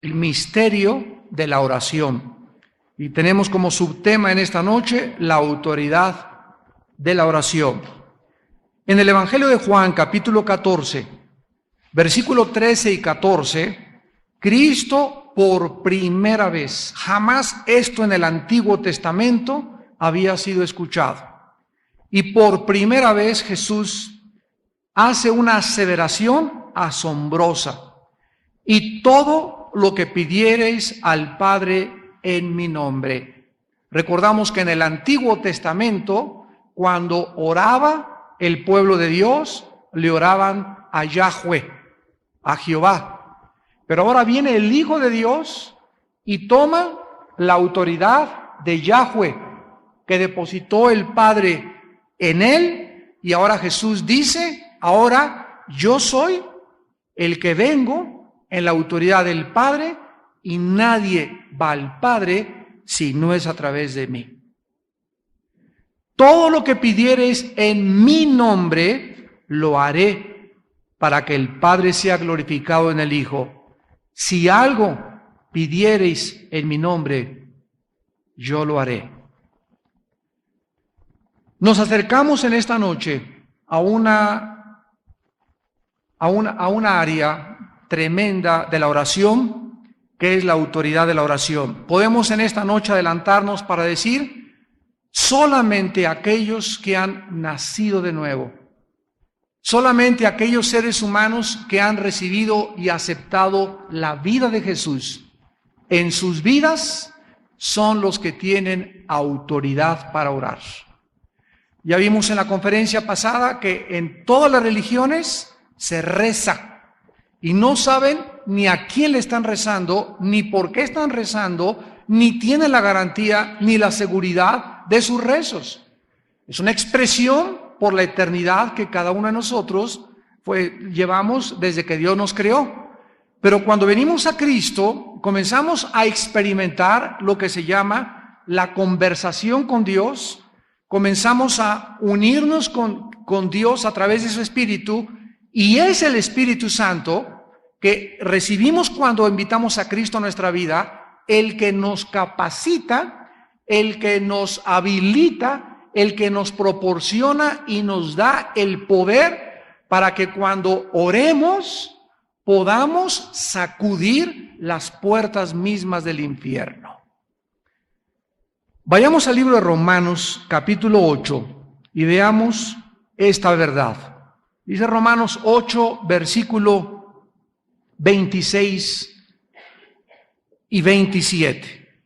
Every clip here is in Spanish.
el misterio de la oración. Y tenemos como subtema en esta noche la autoridad de la oración. En el Evangelio de Juan, capítulo 14, versículo 13 y 14, Cristo por primera vez, jamás esto en el Antiguo Testamento había sido escuchado. Y por primera vez Jesús hace una aseveración asombrosa. Y todo lo que pidiereis al Padre en mi nombre. Recordamos que en el Antiguo Testamento, cuando oraba el pueblo de Dios, le oraban a Yahweh, a Jehová. Pero ahora viene el Hijo de Dios y toma la autoridad de Yahweh, que depositó el Padre en él, y ahora Jesús dice, ahora yo soy el que vengo en la autoridad del Padre, y nadie va al Padre si no es a través de mí. Todo lo que pidiereis en mi nombre, lo haré para que el Padre sea glorificado en el Hijo. Si algo pidiereis en mi nombre, yo lo haré. Nos acercamos en esta noche a una área tremenda de la oración, que es la autoridad de la oración. Podemos en esta noche adelantarnos para decir, solamente aquellos que han nacido de nuevo, solamente aquellos seres humanos que han recibido y aceptado la vida de Jesús en sus vidas, son los que tienen autoridad para orar. Ya vimos en la conferencia pasada que en todas las religiones se reza y no saben ni a quién le están rezando, ni por qué están rezando, ni tienen la garantía ni la seguridad de sus rezos. Es una expresión por la eternidad que cada uno de nosotros llevamos desde que Dios nos creó. Pero cuando venimos a Cristo, comenzamos a experimentar lo que se llama la conversación con Dios. Comenzamos a unirnos con Dios a través de su Espíritu, y es el Espíritu Santo que recibimos cuando invitamos a Cristo a nuestra vida, el que nos capacita, el que nos habilita, el que nos proporciona y nos da el poder para que cuando oremos podamos sacudir las puertas mismas del infierno. Vayamos al libro de Romanos, capítulo 8, y veamos esta verdad. Dice Romanos 8, versículo 26 y 27.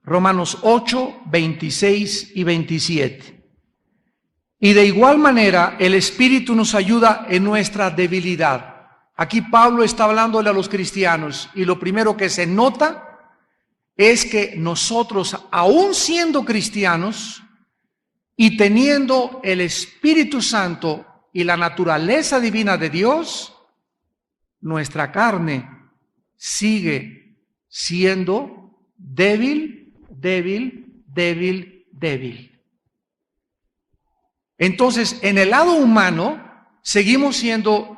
Romanos 8, 26 y 27. Y de igual manera el Espíritu nos ayuda en nuestra debilidad. Aquí Pablo está hablándole a los cristianos, y lo primero que se nota es que nosotros, aún siendo cristianos y teniendo el Espíritu Santo y la naturaleza divina de Dios, nuestra carne sigue siendo débil. Entonces, en el lado humano, seguimos siendo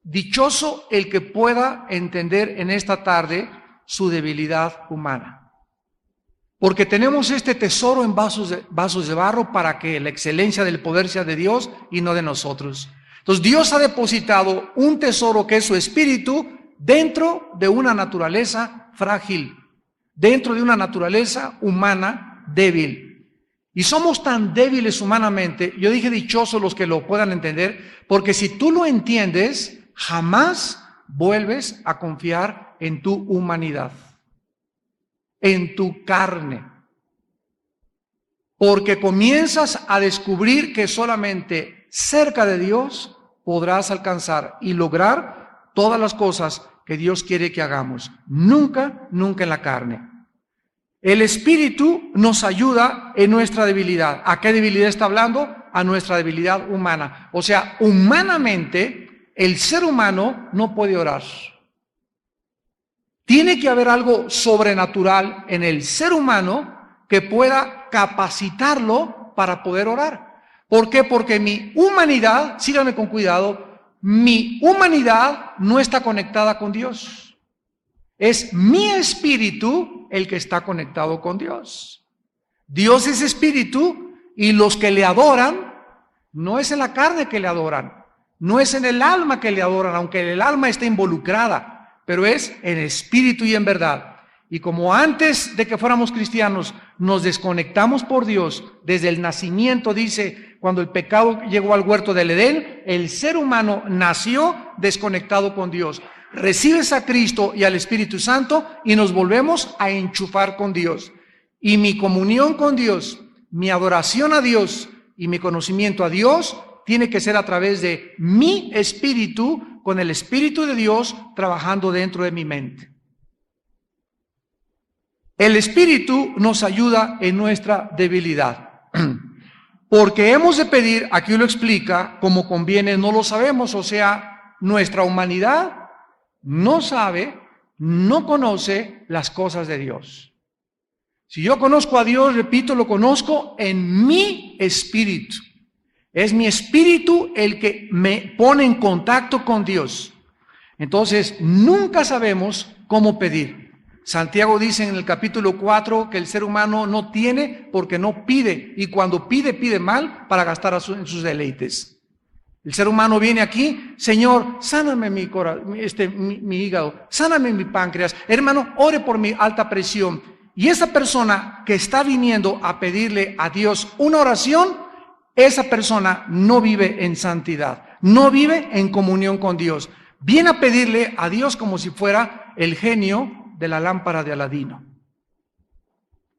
dichoso el que pueda entender en esta tarde su debilidad humana. Porque tenemos este tesoro en vasos de barro para que la excelencia del poder sea de Dios y no de nosotros. Entonces Dios ha depositado un tesoro que es su Espíritu dentro de una naturaleza frágil, dentro de una naturaleza humana débil. Y somos tan débiles humanamente, yo dije dichosos los que lo puedan entender, porque si tú lo entiendes, jamás vuelves a confiar en tu humanidad, en tu carne, porque comienzas a descubrir que solamente cerca de Dios podrás alcanzar y lograr todas las cosas que Dios quiere que hagamos. Nunca en la carne. El Espíritu nos ayuda en nuestra debilidad. ¿A qué debilidad está hablando? A nuestra debilidad humana. O sea, humanamente, el ser humano no puede orar. Tiene que haber algo sobrenatural en el ser humano que pueda capacitarlo para poder orar. ¿Por qué? Porque mi humanidad, síganme con cuidado, mi humanidad no está conectada con Dios. Es mi espíritu el que está conectado con Dios. Dios es espíritu y los que le adoran, no es en la carne que le adoran, no es en el alma que le adoran, aunque el alma está involucrada, pero es en espíritu y en verdad. Y como antes de que fuéramos cristianos nos desconectamos por Dios, desde el nacimiento, dice, cuando el pecado llegó al huerto del Edén, el ser humano nació desconectado con Dios. Recibes a Cristo y al Espíritu Santo y nos volvemos a enchufar con Dios. Y mi comunión con Dios, mi adoración a Dios y mi conocimiento a Dios tiene que ser a través de mi espíritu, con el Espíritu de Dios trabajando dentro de mi mente. El Espíritu nos ayuda en nuestra debilidad. Porque hemos de pedir, aquí lo explica, como conviene, no lo sabemos, o sea, nuestra humanidad no sabe, no conoce las cosas de Dios. Si yo conozco a Dios, repito, lo conozco en mi espíritu. Es mi espíritu el que me pone en contacto con Dios. Entonces, nunca sabemos cómo pedir. Santiago dice en el capítulo 4 que el ser humano no tiene porque no pide, y cuando pide, pide mal para gastar en sus deleites. El ser humano viene aquí, Señor, sáname mi hígado, sáname mi páncreas, hermano, ore por mi alta presión. Y esa persona que está viniendo a pedirle a Dios una oración, esa persona no vive en santidad, no vive en comunión con Dios. Viene a pedirle a Dios como si fuera el genio de la lámpara de Aladino.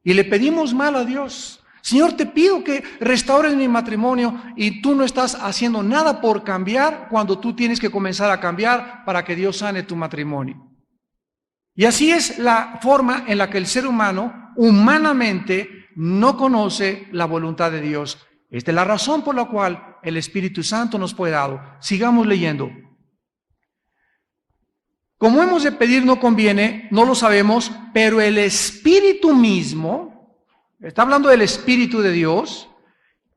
Y le pedimos mal a Dios. Señor, te pido que restaures mi matrimonio, y tú no estás haciendo nada por cambiar cuando tú tienes que comenzar a cambiar para que Dios sane tu matrimonio. Y así es la forma en la que el ser humano humanamente no conoce la voluntad de Dios. Esta es la razón por la cual el Espíritu Santo nos fue dado. Sigamos leyendo. Como hemos de pedir no conviene, no lo sabemos, pero el Espíritu mismo, está hablando del Espíritu de Dios,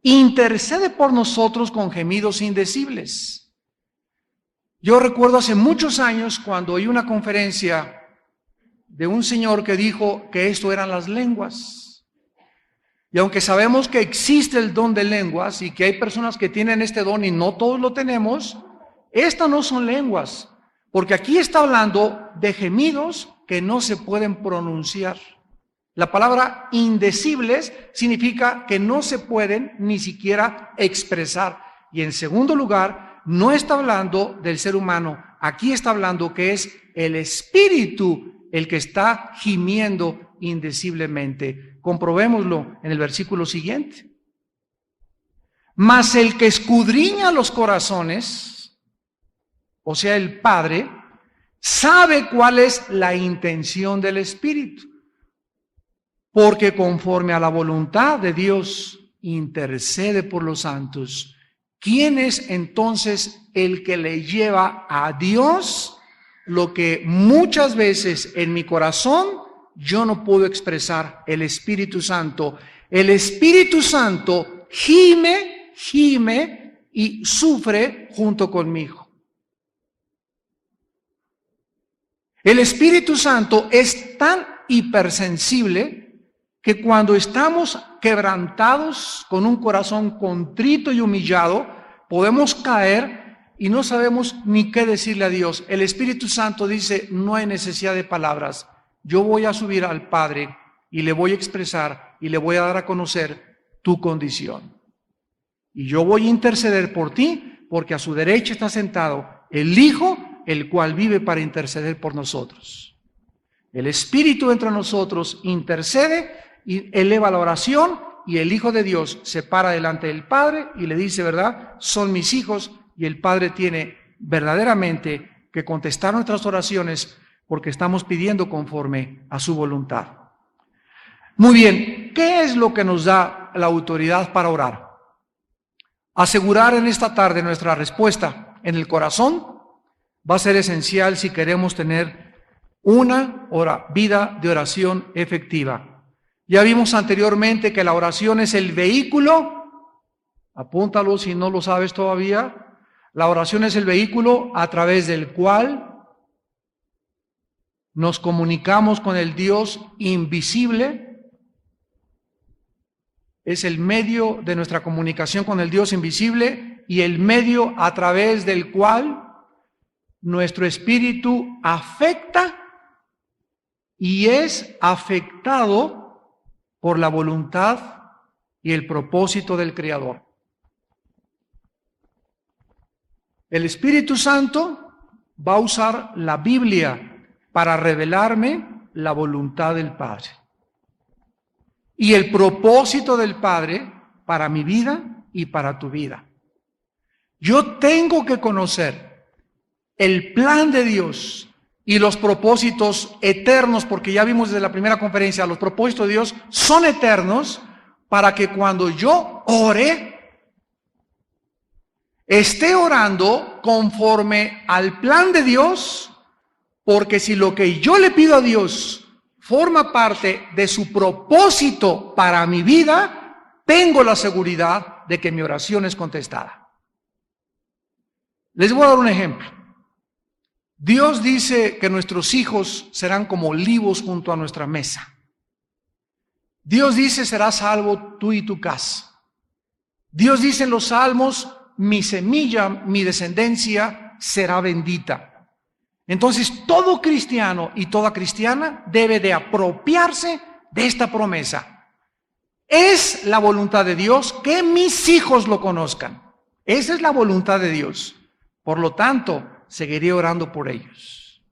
intercede por nosotros con gemidos indecibles. Yo recuerdo hace muchos años cuando oí una conferencia de un señor que dijo que esto eran las lenguas. Y aunque sabemos que existe el don de lenguas y que hay personas que tienen este don y no todos lo tenemos, estas no son lenguas. Porque aquí está hablando de gemidos que no se pueden pronunciar. La palabra indecibles significa que no se pueden ni siquiera expresar. Y en segundo lugar, no está hablando del ser humano. Aquí está hablando que es el espíritu el que está gimiendo indeciblemente. Comprobémoslo en el versículo siguiente. Mas el que escudriña los corazones, o sea, el Padre, sabe cuál es la intención del Espíritu, porque conforme a la voluntad de Dios intercede por los santos. ¿Quién es entonces el que le lleva a Dios lo que muchas veces en mi corazón yo no puedo expresar? El Espíritu Santo. El Espíritu Santo gime y sufre junto conmigo. El Espíritu Santo es tan hipersensible que cuando estamos quebrantados con un corazón contrito y humillado, podemos caer y no sabemos ni qué decirle a Dios. El Espíritu Santo dice, no hay necesidad de palabras. Yo voy a subir al Padre y le voy a expresar y le voy a dar a conocer tu condición. Y yo voy a interceder por ti, porque a su derecha está sentado el Hijo, el cual vive para interceder por nosotros. El Espíritu entra en nosotros, intercede y eleva la oración, y el Hijo de Dios se para delante del Padre y le dice, ¿verdad? Son mis hijos, y el Padre tiene verdaderamente que contestar nuestras oraciones porque estamos pidiendo conforme a su voluntad. Muy bien, ¿qué es lo que nos da la autoridad para orar? Asegurar en esta tarde nuestra respuesta en el corazón va a ser esencial si queremos tener una vida de oración efectiva. Ya vimos anteriormente que la oración es el vehículo, apúntalo si no lo sabes todavía, la oración es el vehículo a través del cual nos comunicamos con el Dios invisible. Es el medio de nuestra comunicación con el Dios invisible y el medio a través del cual nuestro espíritu afecta y es afectado por la voluntad y el propósito del Creador. El Espíritu Santo va a usar la Biblia para revelarme la voluntad del Padre y el propósito del Padre para mi vida y para tu vida. Yo tengo que conocer el plan de Dios y los propósitos eternos, porque ya vimos desde la primera conferencia, los propósitos de Dios son eternos, para que cuando yo ore, esté orando conforme al plan de Dios, porque si lo que yo le pido a Dios forma parte de su propósito para mi vida, tengo la seguridad de que mi oración es contestada. Les voy a dar un ejemplo. Dios dice que nuestros hijos serán como olivos junto a nuestra mesa. Dios dice, serás salvo tú y tu casa. Dios dice en los Salmos, mi semilla, mi descendencia será bendita. Entonces, todo cristiano y toda cristiana debe de apropiarse de esta promesa. Es la voluntad de Dios que mis hijos lo conozcan. Esa es la voluntad de Dios. Por lo tanto, seguiré orando por ellos.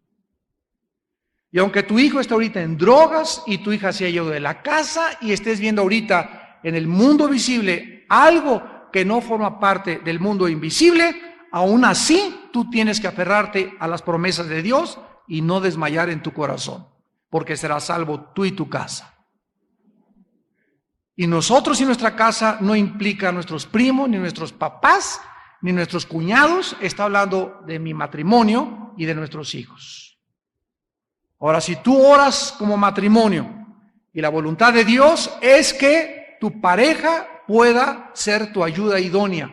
Y aunque tu hijo esté ahorita en drogas y tu hija se haya ido de la casa y estés viendo ahorita en el mundo visible algo que no forma parte del mundo invisible, aún así tú tienes que aferrarte a las promesas de Dios y no desmayar en tu corazón, porque serás salvo tú y tu casa. Y nosotros y nuestra casa no implica a nuestros primos, ni nuestros papás, ni nuestros cuñados. Está hablando de mi matrimonio y de nuestros hijos. Ahora, si tú oras como matrimonio y la voluntad de Dios es que tu pareja pueda ser tu ayuda idónea,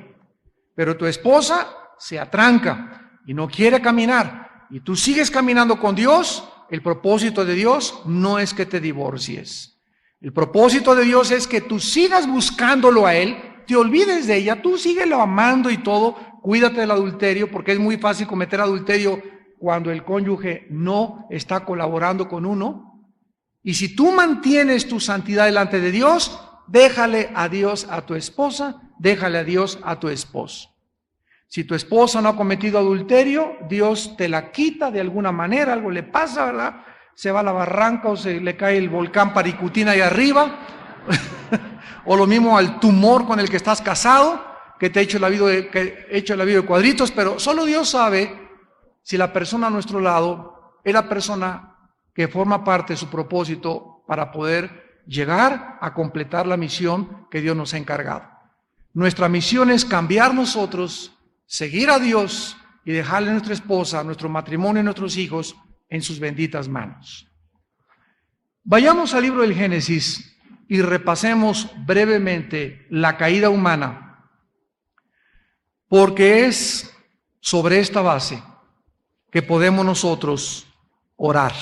pero tu esposa se atranca y no quiere caminar y tú sigues caminando con Dios, el propósito de Dios no es que te divorcies. El propósito de Dios es que tú sigas buscándolo a Él, te olvides de ella, tú síguelo amando y todo, cuídate del adulterio, porque es muy fácil cometer adulterio cuando el cónyuge no está colaborando con uno. Y si tú mantienes tu santidad delante de Dios, déjale a Dios a tu esposa, déjale a Dios a tu esposo. Si tu esposa no ha cometido adulterio, Dios te la quita de alguna manera, algo le pasa, ¿verdad? Se va a la barranca o se le cae el volcán Paricutina ahí arriba, o lo mismo al tumor con el que estás casado, que te ha hecho la vida de cuadritos, pero solo Dios sabe si la persona a nuestro lado es la persona que forma parte de su propósito para poder llegar a completar la misión que Dios nos ha encargado. Nuestra misión es cambiar nosotros, seguir a Dios y dejarle a nuestra esposa, a nuestro matrimonio y a nuestros hijos en sus benditas manos. Vayamos al libro del Génesis y repasemos brevemente la caída humana, porque es sobre esta base que podemos nosotros orar.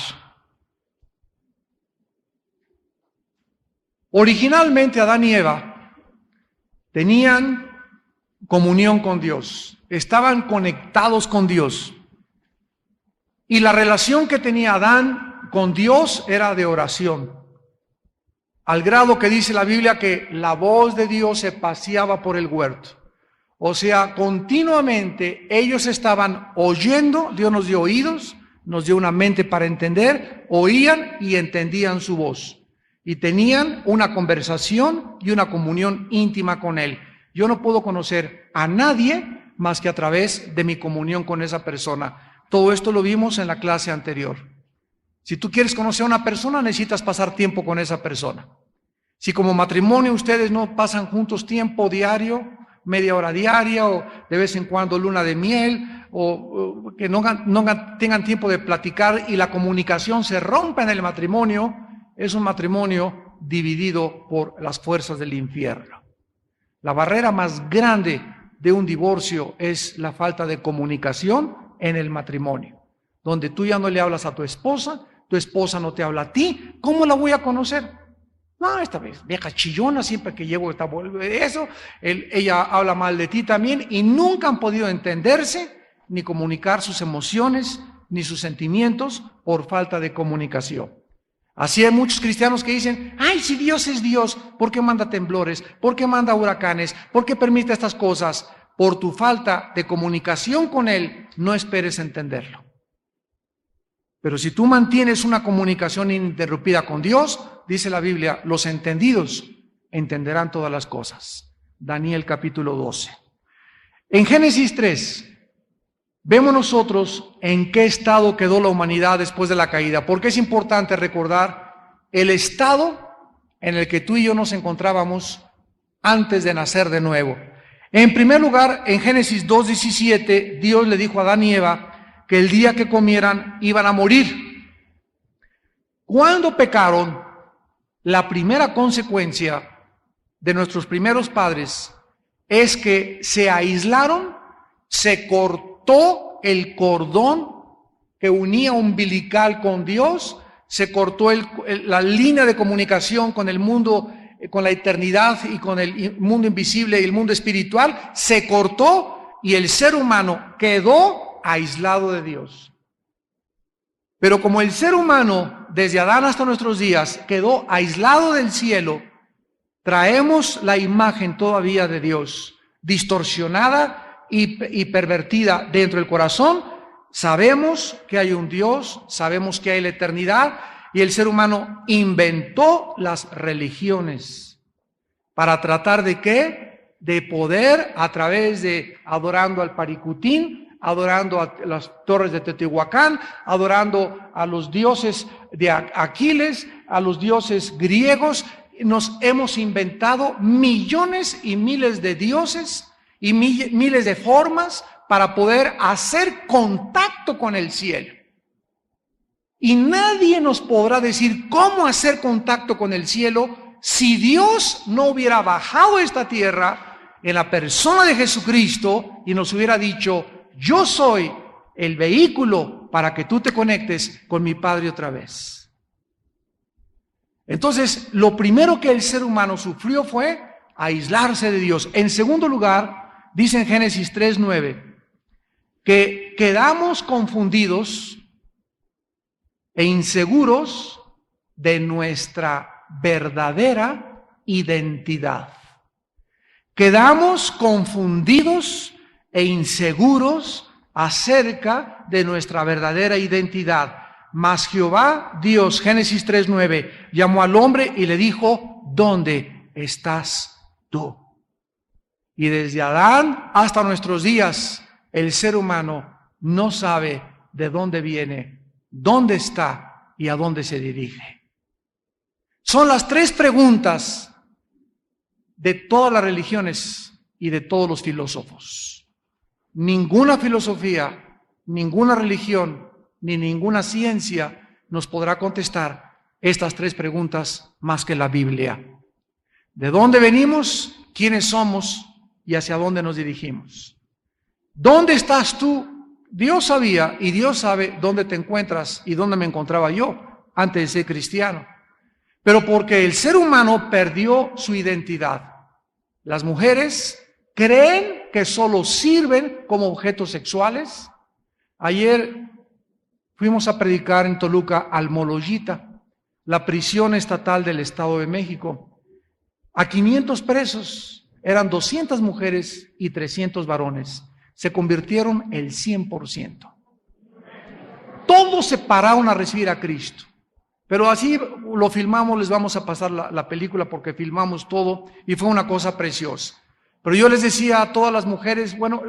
Originalmente Adán y Eva tenían comunión con Dios, estaban conectados con Dios. Y la relación que tenía Adán con Dios era de oración, al grado que dice la Biblia que la voz de Dios se paseaba por el huerto. O sea, continuamente ellos estaban oyendo, Dios nos dio oídos, nos dio una mente para entender, oían y entendían su voz. Y tenían una conversación y una comunión íntima con Él. Yo no puedo conocer a nadie más que a través de mi comunión con esa persona. Todo esto lo vimos en la clase anterior. Si tú quieres conocer a una persona, necesitas pasar tiempo con esa persona. Si como matrimonio ustedes no pasan juntos tiempo diario, media hora diaria o de vez en cuando luna de miel o que no tengan tiempo de platicar y la comunicación se rompa en el matrimonio, es un matrimonio dividido por las fuerzas del infierno. La barrera más grande de un divorcio es la falta de comunicación en el matrimonio, donde tú ya no le hablas a tu esposa, tu esposa no te habla a ti, ¿cómo la voy a conocer? No, esta vez, vieja chillona, siempre que llego está eso, ella habla mal de ti también, y nunca han podido entenderse, ni comunicar sus emociones, ni sus sentimientos, por falta de comunicación. Así hay muchos cristianos que dicen, ay, si Dios es Dios, ¿por qué manda temblores? ¿Por qué manda huracanes? ¿Por qué permite estas cosas? Por tu falta de comunicación con Él, no esperes entenderlo. Pero si tú mantienes una comunicación ininterrumpida con Dios, dice la Biblia, los entendidos entenderán todas las cosas. Daniel capítulo 12. En Génesis 3, vemos nosotros en qué estado quedó la humanidad después de la caída, porque es importante recordar el estado en el que tú y yo nos encontrábamos antes de nacer de nuevo. En primer lugar, en Génesis 2:17, Dios le dijo a Adán y Eva que el día que comieran iban a morir. Cuando pecaron, la primera consecuencia de nuestros primeros padres es que se aislaron, se cortó el cordón que unía umbilical con Dios, se cortó la línea de comunicación con el mundo, con la eternidad y con el mundo invisible y el mundo espiritual, se cortó y el ser humano quedó aislado de Dios. Pero como el ser humano, desde Adán hasta nuestros días, quedó aislado del cielo, traemos la imagen todavía de Dios, distorsionada y pervertida dentro del corazón. Sabemos que hay un Dios, sabemos que hay la eternidad, y el ser humano inventó las religiones para tratar de ¿qué? De poder, a través de adorando al Paricutín, adorando a las torres de Teotihuacán, adorando a los dioses de Aquiles, a los dioses griegos. Nos hemos inventado millones y miles de dioses y miles de formas para poder hacer contacto con el cielo. Y nadie nos podrá decir cómo hacer contacto con el cielo si Dios no hubiera bajado a esta tierra en la persona de Jesucristo y nos hubiera dicho, yo soy el vehículo para que tú te conectes con mi Padre otra vez. Entonces, lo primero que el ser humano sufrió fue aislarse de Dios. En segundo lugar, dice en Génesis 3:9, que quedamos confundidos e inseguros de nuestra verdadera identidad. Quedamos confundidos e inseguros acerca de nuestra verdadera identidad. Mas Jehová Dios, Génesis 3:9, llamó al hombre y le dijo, ¿dónde estás tú? Y desde Adán hasta nuestros días, el ser humano no sabe de dónde viene, dónde está y a dónde se dirige. Son las tres preguntas de todas las religiones y de todos los filósofos. Ninguna filosofía, ninguna religión, ni ninguna ciencia nos podrá contestar estas tres preguntas más que la Biblia. ¿De dónde venimos? ¿Quiénes somos? ¿Y hacia dónde nos dirigimos? ¿Dónde estás tú? Dios sabía y Dios sabe dónde te encuentras y dónde me encontraba yo antes de ser cristiano. Pero porque el ser humano perdió su identidad. Las mujeres creen que solo sirven como objetos sexuales. Ayer fuimos a predicar en Toluca Almoloyita, la prisión estatal del Estado de México. A 500 presos, eran 200 mujeres y 300 varones. Se convirtieron el 100%. Todos se pararon a recibir a Cristo. Pero así lo filmamos, les vamos a pasar la película porque filmamos todo y fue una cosa preciosa. Pero yo les decía a todas las mujeres, bueno,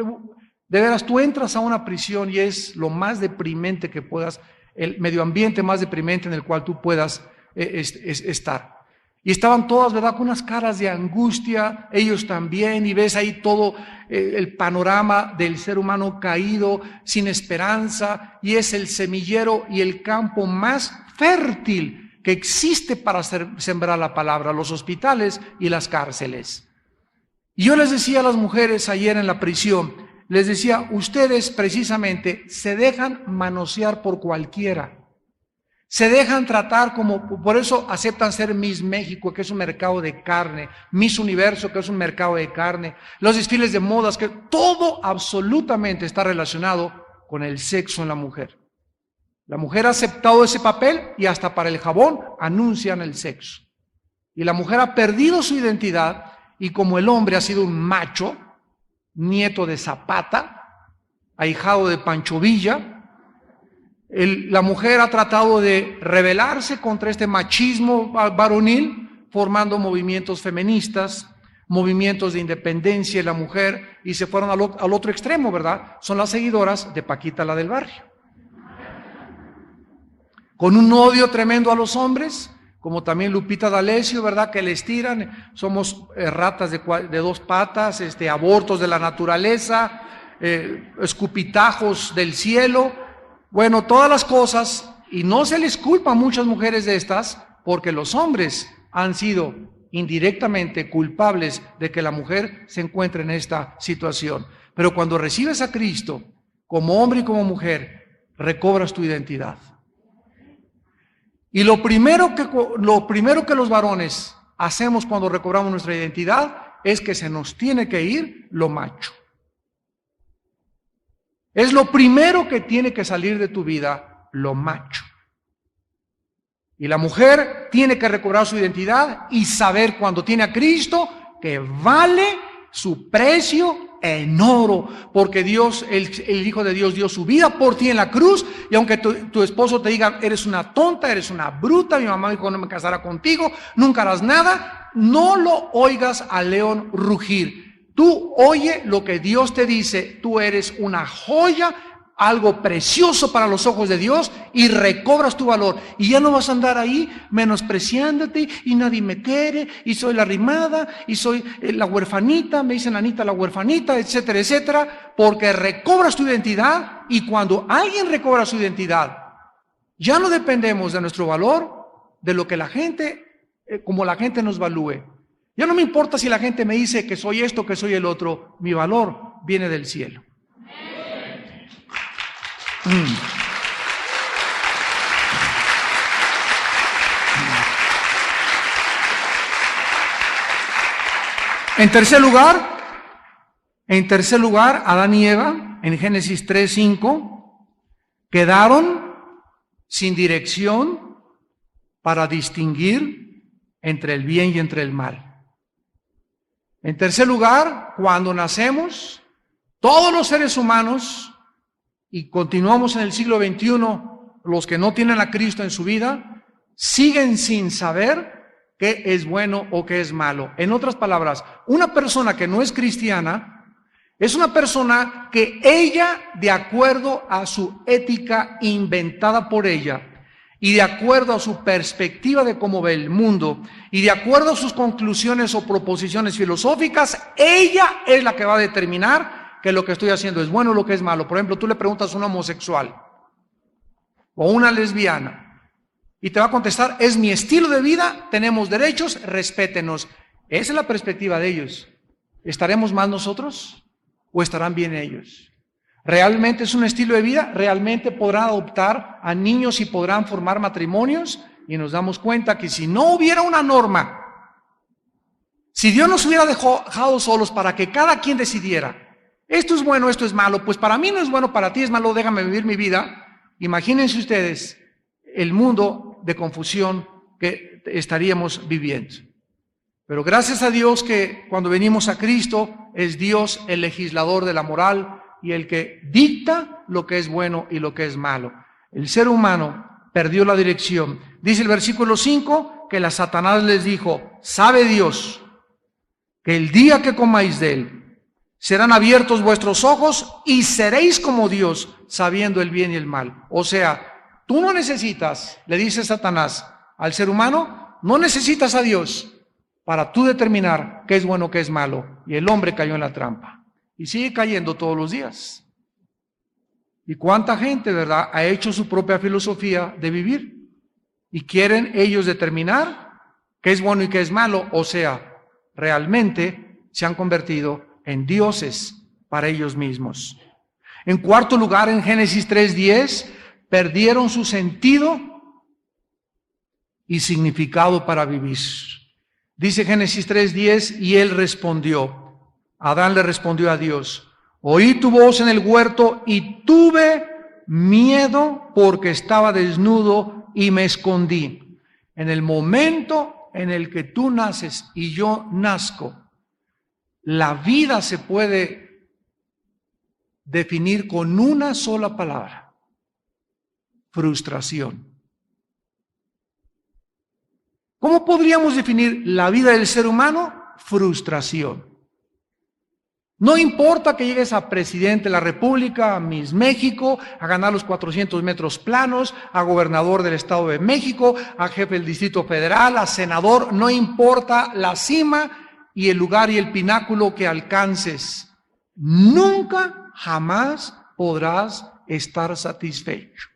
de veras, tú entras a una prisión y es lo más deprimente que puedas, el medio ambiente más deprimente en el cual tú puedas estar. Y estaban todas, ¿verdad?, con unas caras de angustia, ellos también, y ves ahí todo el panorama del ser humano caído, sin esperanza, y es el semillero y el campo más fértil que existe para sembrar la palabra, los hospitales y las cárceles. Y yo les decía a las mujeres ayer en la prisión, les decía, ustedes precisamente se dejan manosear por cualquiera. Se dejan tratar como, por eso aceptan ser Miss México, que es un mercado de carne, Miss Universo, que es un mercado de carne, los desfiles de modas, que todo absolutamente está relacionado con el sexo en la mujer. La mujer ha aceptado ese papel y hasta para el jabón anuncian el sexo. Y la mujer ha perdido su identidad y como el hombre ha sido un macho, nieto de Zapata, ahijado de Pancho Villa, la mujer ha tratado de rebelarse contra este machismo varonil, formando movimientos feministas, movimientos de independencia de la mujer, y se fueron al otro extremo, ¿verdad? Son las seguidoras de Paquita, la del barrio. Con un odio tremendo a los hombres, como también Lupita D'Alessio, ¿verdad? Que les tiran, somos ratas de 2 patas, abortos de la naturaleza, escupitajos del cielo. Bueno, todas las cosas, y no se les culpa a muchas mujeres de estas, porque los hombres han sido indirectamente culpables de que la mujer se encuentre en esta situación. Pero cuando recibes a Cristo, como hombre y como mujer, recobras tu identidad. Y lo primero que los varones hacemos cuando recobramos nuestra identidad es que se nos tiene que ir lo macho. Es lo primero que tiene que salir de tu vida, lo macho. Y la mujer tiene que recobrar su identidad y saber cuando tiene a Cristo que vale su precio en oro, porque Dios, el Hijo de Dios dio su vida por ti en la cruz, y aunque tu esposo te diga, eres una tonta, eres una bruta, mi mamá me dijo no me casara contigo, nunca harás nada, no lo oigas al león rugir. Tú oye lo que Dios te dice, tú eres una joya, algo precioso para los ojos de Dios y recobras tu valor. Y ya no vas a andar ahí menospreciándote y nadie me quiere y soy la arrimada y soy la huerfanita, me dicen Anita la huerfanita, etcétera, etcétera, porque recobras tu identidad y cuando alguien recobra su identidad, ya no dependemos de nuestro valor, de lo que la gente, como la gente nos valúe. Ya no me importa si la gente me dice que soy esto, que soy el otro, mi valor viene del cielo. En tercer lugar, Adán y Eva, en Génesis 3:5, quedaron sin dirección para distinguir entre el bien y entre el mal. En tercer lugar, cuando nacemos, todos los seres humanos, y continuamos en el siglo XXI, los que no tienen a Cristo en su vida, siguen sin saber qué es bueno o qué es malo. En otras palabras, una persona que no es cristiana es una persona que ella, de acuerdo a su ética inventada por ella, y de acuerdo a su perspectiva de cómo ve el mundo, y de acuerdo a sus conclusiones o proposiciones filosóficas, ella es la que va a determinar que lo que estoy haciendo es bueno o lo que es malo. Por ejemplo, tú le preguntas a un homosexual o una lesbiana y te va a contestar, es mi estilo de vida, tenemos derechos, respétenos. Esa es la perspectiva de ellos. ¿Estaremos mal nosotros o estarán bien ellos? ¿Realmente es un estilo de vida? ¿Realmente podrán adoptar a niños y podrán formar matrimonios? Y nos damos cuenta que si no hubiera una norma, si Dios nos hubiera dejado solos para que cada quien decidiera, esto es bueno, esto es malo, pues para mí no es bueno, para ti es malo, déjame vivir mi vida. Imagínense ustedes el mundo de confusión que estaríamos viviendo. Pero gracias a Dios que cuando venimos a Cristo es Dios el legislador de la moral y el que dicta lo que es bueno y lo que es malo. El ser humano perdió la dirección. Dice el versículo 5 que la Satanás les dijo, sabe Dios que el día que comáis de él, serán abiertos vuestros ojos y seréis como Dios, sabiendo el bien y el mal. O sea, tú no necesitas, le dice Satanás al ser humano, no necesitas a Dios para tú determinar qué es bueno, qué es malo. Y el hombre cayó en la trampa. Y sigue cayendo todos los días. ¿Y cuánta gente, verdad, ha hecho su propia filosofía de vivir? Y quieren ellos determinar qué es bueno y qué es malo. O sea, realmente se han convertido en dioses para ellos mismos. En cuarto lugar, en Génesis 3:10, perdieron su sentido y significado para vivir. Dice Génesis 3:10, y él respondió, Adán le respondió a Dios, oí tu voz en el huerto y tuve miedo porque estaba desnudo y me escondí. En el momento en el que tú naces y yo nazco, la vida se puede definir con una sola palabra: frustración. ¿Cómo podríamos definir la vida del ser humano? Frustración. No importa que llegues a presidente de la República, a Miss México, a ganar los 400 metros planos, a gobernador del Estado de México, a jefe del Distrito Federal, a senador, no importa la cima y el lugar y el pináculo que alcances, nunca, jamás podrás estar satisfecho.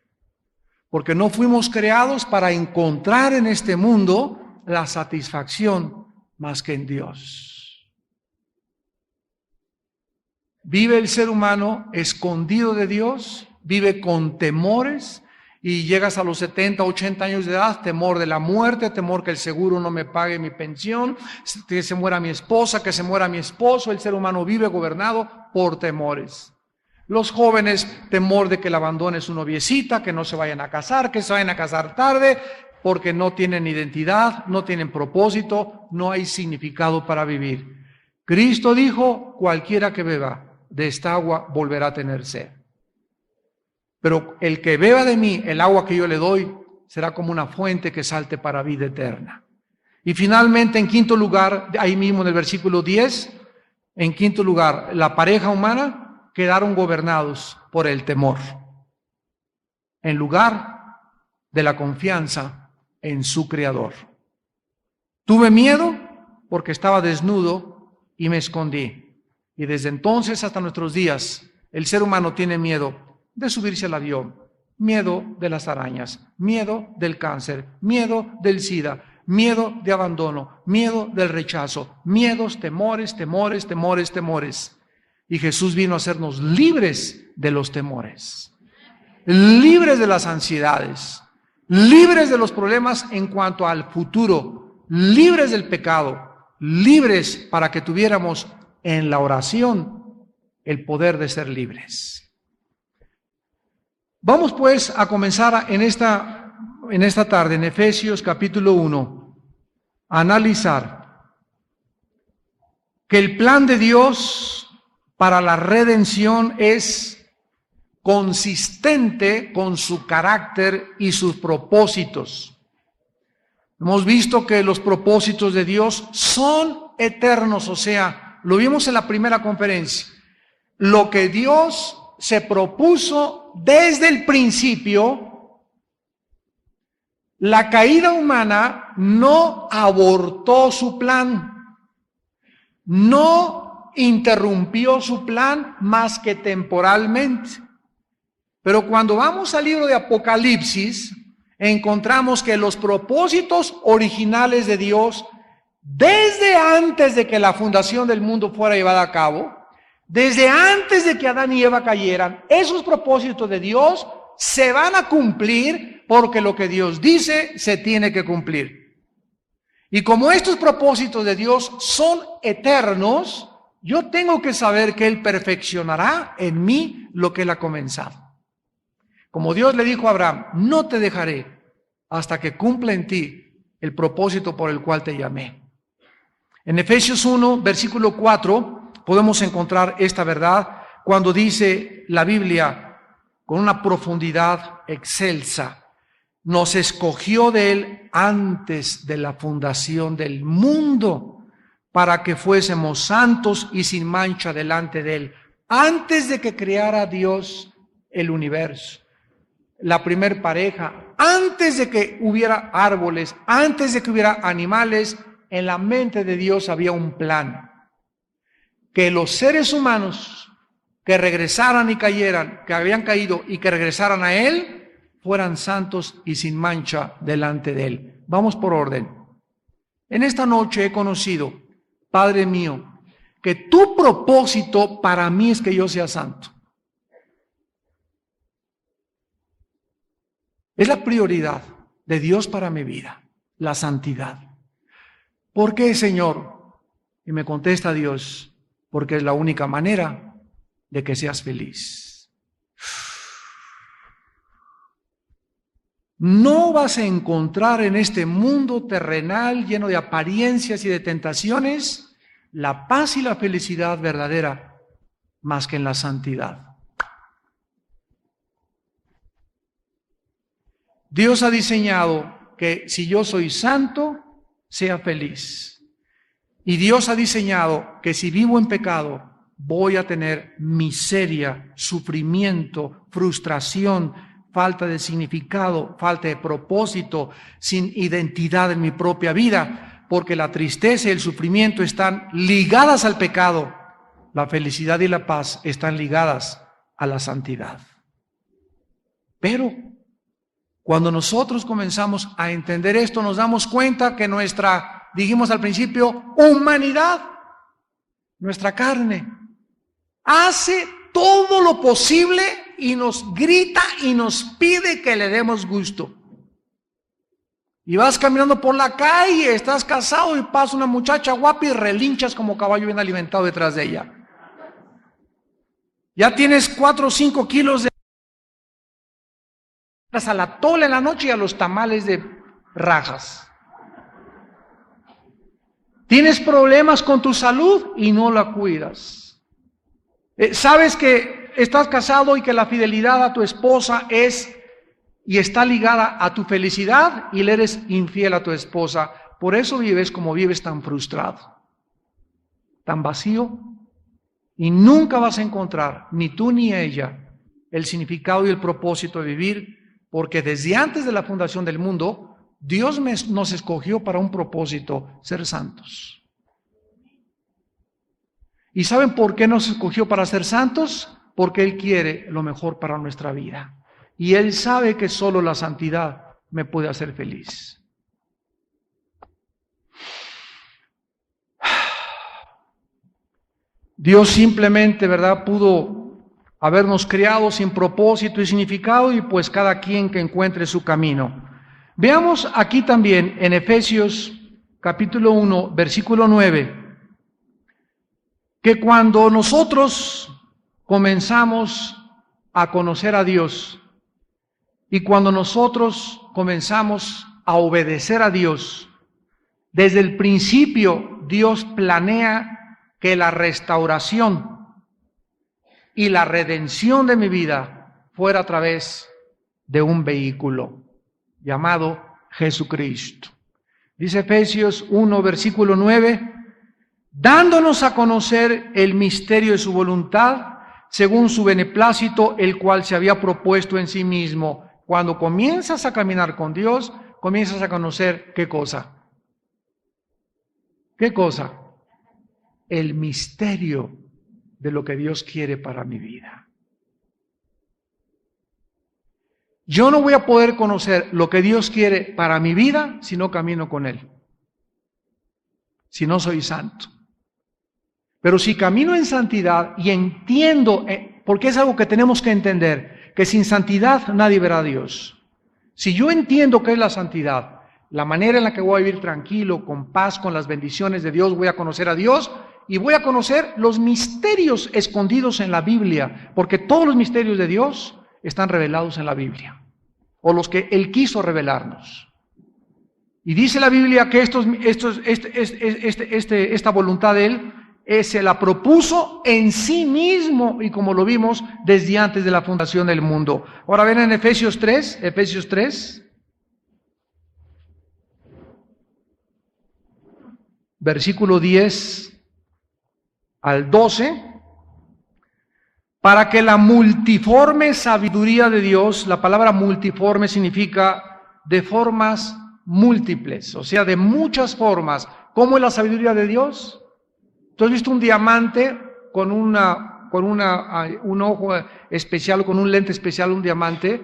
Porque no fuimos creados para encontrar en este mundo la satisfacción más que en Dios. Vive el ser humano escondido de Dios, vive con temores, y llegas a los 70, 80 años de edad, temor de la muerte, temor que el seguro no me pague mi pensión, que se muera mi esposa, que se muera mi esposo. El ser humano vive gobernado por temores. Los jóvenes, temor de que le abandone su noviecita, que no se vayan a casar, que se vayan a casar tarde, porque no tienen identidad, no tienen propósito, no hay significado para vivir. Cristo dijo, cualquiera que beba de esta agua volverá a tener sed. Pero el que beba de mí, el agua que yo le doy, será como una fuente que salte para vida eterna. Y finalmente, en quinto lugar, ahí mismo en el versículo 10, en quinto lugar, la pareja humana quedaron gobernados por el temor, en lugar de la confianza en su Creador. Tuve miedo porque estaba desnudo y me escondí. Y desde entonces hasta nuestros días, el ser humano tiene miedo de subirse al avión, miedo de las arañas, miedo del cáncer, miedo del SIDA, miedo de abandono, miedo del rechazo, miedos, temores, temores, temores, temores. Y Jesús vino a hacernos libres de los temores, libres de las ansiedades, libres de los problemas en cuanto al futuro, libres del pecado, libres para que tuviéramos en la oración el poder de ser libres. Vamos pues a comenzar en esta tarde, en Efesios capítulo 1, a analizar que el plan de Dios para la redención es consistente con su carácter y sus propósitos. Hemos visto que los propósitos de Dios son eternos, o sea, lo vimos en la primera conferencia. Lo que Dios se propuso desde el principio, la caída humana no abortó su plan, no interrumpió su plan más que temporalmente. Pero cuando vamos al libro de Apocalipsis, encontramos que los propósitos originales de Dios, desde antes de que la fundación del mundo fuera llevada a cabo, desde antes de que Adán y Eva cayeran, esos propósitos de Dios se van a cumplir, porque lo que Dios dice se tiene que cumplir. Y como estos propósitos de Dios son eternos, yo tengo que saber que Él perfeccionará en mí lo que Él ha comenzado. Como Dios le dijo a Abraham, no te dejaré hasta que cumpla en ti el propósito por el cual te llamé. En Efesios 1, versículo 4, podemos encontrar esta verdad cuando dice la Biblia con una profundidad excelsa: nos escogió de Él antes de la fundación del mundo, para que fuésemos santos y sin mancha delante de Él, antes de que creara Dios el universo, la primer pareja, antes de que hubiera árboles, antes de que hubiera animales. En la mente de Dios había un plan, que los seres humanos que regresaran y cayeran, que habían caído y que regresaran a Él, fueran santos y sin mancha delante de Él. Vamos por orden. En esta noche he conocido, Padre mío, que tu propósito para mí es que yo sea santo. Es la prioridad de Dios para mi vida. la santidad. ¿Por qué, Señor? Y me contesta Dios, porque es la única manera de que seas feliz. No vas a encontrar en este mundo terrenal lleno de apariencias y de tentaciones la paz y la felicidad verdadera más que en la santidad. Dios ha diseñado que si yo soy santo, sea feliz. Y Dios ha diseñado que si vivo en pecado, voy a tener miseria, sufrimiento, frustración, falta de significado, falta de propósito, sin identidad en mi propia vida, porque la tristeza y el sufrimiento están ligadas al pecado. La felicidad y la paz están ligadas a la santidad. Pero cuando nosotros comenzamos a entender esto, nos damos cuenta que nuestra, dijimos al principio, humanidad, nuestra carne, hace todo lo posible y nos grita y nos pide que le demos gusto. Y vas caminando por la calle, estás casado y pasa una muchacha guapa y relinchas como caballo bien alimentado detrás de ella. Ya tienes 4 o 5 kilos de a la tola en la noche y a los tamales de rajas. Tienes problemas con tu salud y no la cuidas. Sabes que estás casado y que la fidelidad a tu esposa es y está ligada a tu felicidad y le eres infiel a tu esposa. Por eso vives como vives, tan frustrado, tan vacío, y nunca vas a encontrar, ni tú ni ella, el significado y el propósito de vivir. Porque desde antes de la fundación del mundo, Dios nos escogió para un propósito, ser santos. ¿Y saben por qué nos escogió para ser santos? Porque Él quiere lo mejor para nuestra vida. Y Él sabe que solo la santidad me puede hacer feliz. Dios simplemente, ¿verdad?, pudo habernos criado sin propósito y significado, y pues cada quien que encuentre su camino. Veamos aquí también en Efesios capítulo 1, versículo 9, que cuando nosotros comenzamos a conocer a Dios y cuando nosotros comenzamos a obedecer a Dios, desde el principio Dios planea que la restauración y la redención de mi vida fuera a través de un vehículo llamado Jesucristo. Dice Efesios 1, versículo 9, dándonos a conocer el misterio de su voluntad, según su beneplácito, el cual se había propuesto en sí mismo. Cuando comienzas a caminar con Dios, comienzas a conocer ¿qué cosa? ¿Qué cosa? El misterio de lo que Dios quiere para mi vida. Yo no voy a poder conocer lo que Dios quiere para mi vida si no camino con Él, si no soy santo. Pero si camino en santidad y entiendo, porque es algo que tenemos que entender, que sin santidad nadie verá a Dios. Si yo entiendo qué es la santidad, la manera en la que voy a vivir tranquilo, con paz, con las bendiciones de Dios, voy a conocer a Dios y voy a conocer los misterios escondidos en la Biblia, porque todos los misterios de Dios están revelados en la Biblia, o los que Él quiso revelarnos. Y dice la Biblia que esta voluntad de Él se la propuso en sí mismo, y como lo vimos desde antes de la fundación del mundo. Ahora ven en Efesios 3, versículo 10 al 12, para que la multiforme sabiduría de Dios, la palabra multiforme significa de formas múltiples, o sea, de muchas formas. ¿Cómo es la sabiduría de Dios? ¿Tú has visto un diamante con un ojo especial, con un lente especial, un diamante?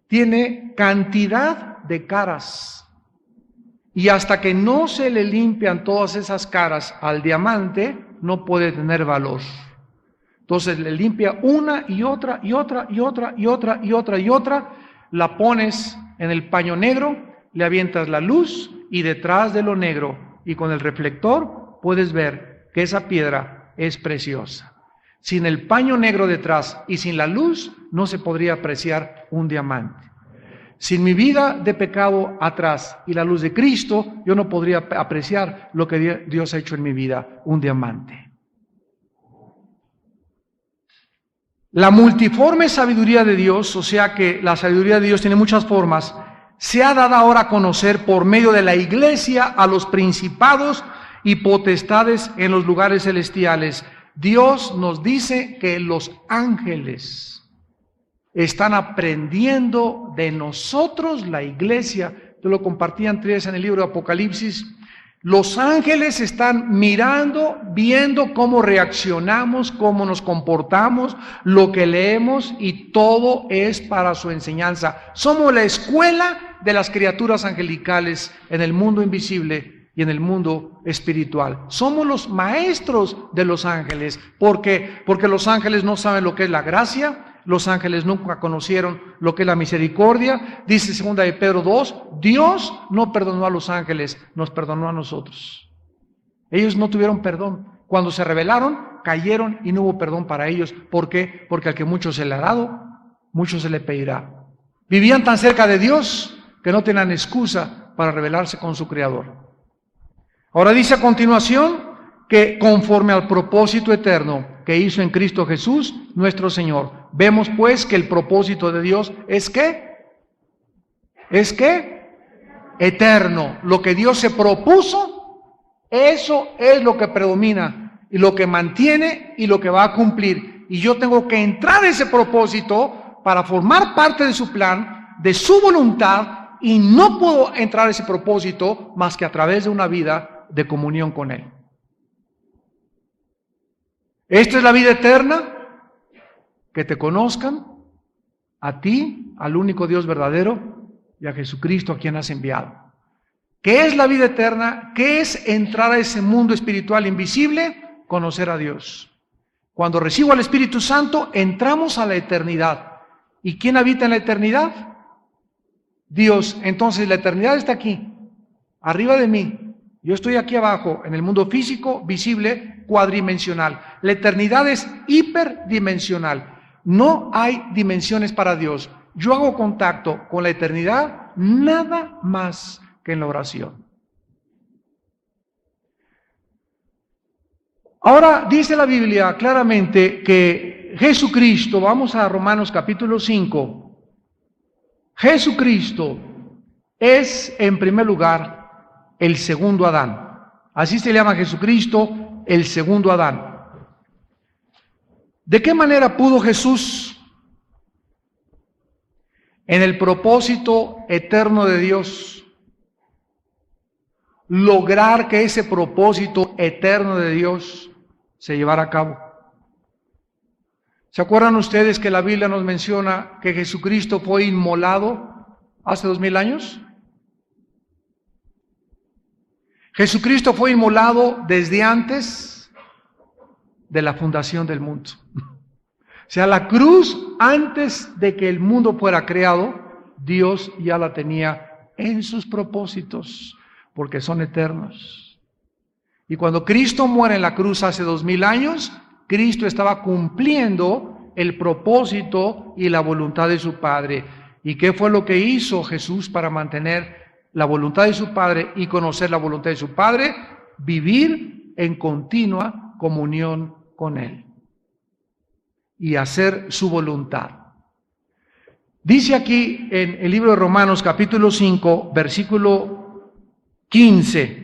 Tiene cantidad de caras. Y hasta que no se le limpian todas esas caras al diamante, no puede tener valor. Entonces le limpia una y otra, y otra, y otra, y otra, y otra, y otra, la pones en el paño negro, le avientas la luz y detrás de lo negro, y con el reflector puedes ver que esa piedra es preciosa. Sin el paño negro detrás y sin la luz no se podría apreciar un diamante. Sin mi vida de pecado atrás y la luz de Cristo, yo no podría apreciar lo que Dios ha hecho en mi vida, un diamante. La multiforme sabiduría de Dios, o sea que la sabiduría de Dios tiene muchas formas, se ha dado ahora a conocer por medio de la iglesia a los principados y potestades en los lugares celestiales. Dios nos dice que los ángeles están aprendiendo de nosotros, la iglesia. Yo lo compartí antes en el libro de Apocalipsis. Los ángeles están mirando, viendo cómo reaccionamos, cómo nos comportamos, lo que leemos, y todo es para su enseñanza. Somos la escuela de las criaturas angelicales en el mundo invisible y en el mundo espiritual. Somos los maestros de los ángeles. ¿Por qué? Porque los ángeles no saben lo que es la gracia. Los ángeles nunca conocieron lo que es la misericordia. Dice 2 de Pedro 2, Dios no perdonó a los ángeles, nos perdonó a nosotros. Ellos no tuvieron perdón. Cuando se rebelaron, cayeron y no hubo perdón para ellos. ¿Por qué? Porque al que mucho se le ha dado, mucho se le pedirá. Vivían tan cerca de Dios que no tenían excusa para rebelarse con su Creador. Ahora dice a continuación que conforme al propósito eterno que hizo en Cristo Jesús, nuestro Señor. Vemos pues que el propósito de Dios es ¿qué? ¿Es qué? Eterno. Lo que Dios se propuso, eso es lo que predomina y lo que mantiene y lo que va a cumplir. Y yo tengo que entrar a ese propósito para formar parte de su plan, de su voluntad, y no puedo entrar a ese propósito más que a través de una vida de comunión con Él. Esta es la vida eterna, que te conozcan a ti, al único Dios verdadero, y a Jesucristo a quien has enviado. ¿Qué es la vida eterna? ¿Qué es entrar a ese mundo espiritual invisible? Conocer a Dios. Cuando recibo al Espíritu Santo, entramos a la eternidad. ¿Y quién habita en la eternidad? Dios. Entonces la eternidad está aquí, arriba de mí. Yo estoy aquí abajo, en el mundo físico, visible, cuadridimensional. La eternidad es hiperdimensional. No hay dimensiones para Dios. Yo hago contacto con la eternidad nada más que en la oración. Ahora dice la Biblia claramente que Jesucristo, vamos a Romanos capítulo 5, Jesucristo es en primer lugar el segundo Adán. Así se llama Jesucristo, el segundo Adán. ¿De qué manera pudo Jesús, en el propósito eterno de Dios, lograr que ese propósito eterno de Dios se llevara a cabo? ¿Se acuerdan ustedes que la Biblia nos menciona que Jesucristo fue inmolado hace 2000 años? Jesucristo fue inmolado desde antes de la fundación del mundo. O sea, la cruz, antes de que el mundo fuera creado, Dios ya la tenía en sus propósitos, porque son eternos. Y cuando Cristo muere en la cruz hace 2000 años, Cristo estaba cumpliendo el propósito y la voluntad de su Padre. ¿Y qué fue lo que hizo Jesús para mantener la voluntad de su Padre y conocer la voluntad de su Padre? Vivir en continua comunión con Él y hacer su voluntad. Dice aquí en el libro de Romanos capítulo 5, versículo 15,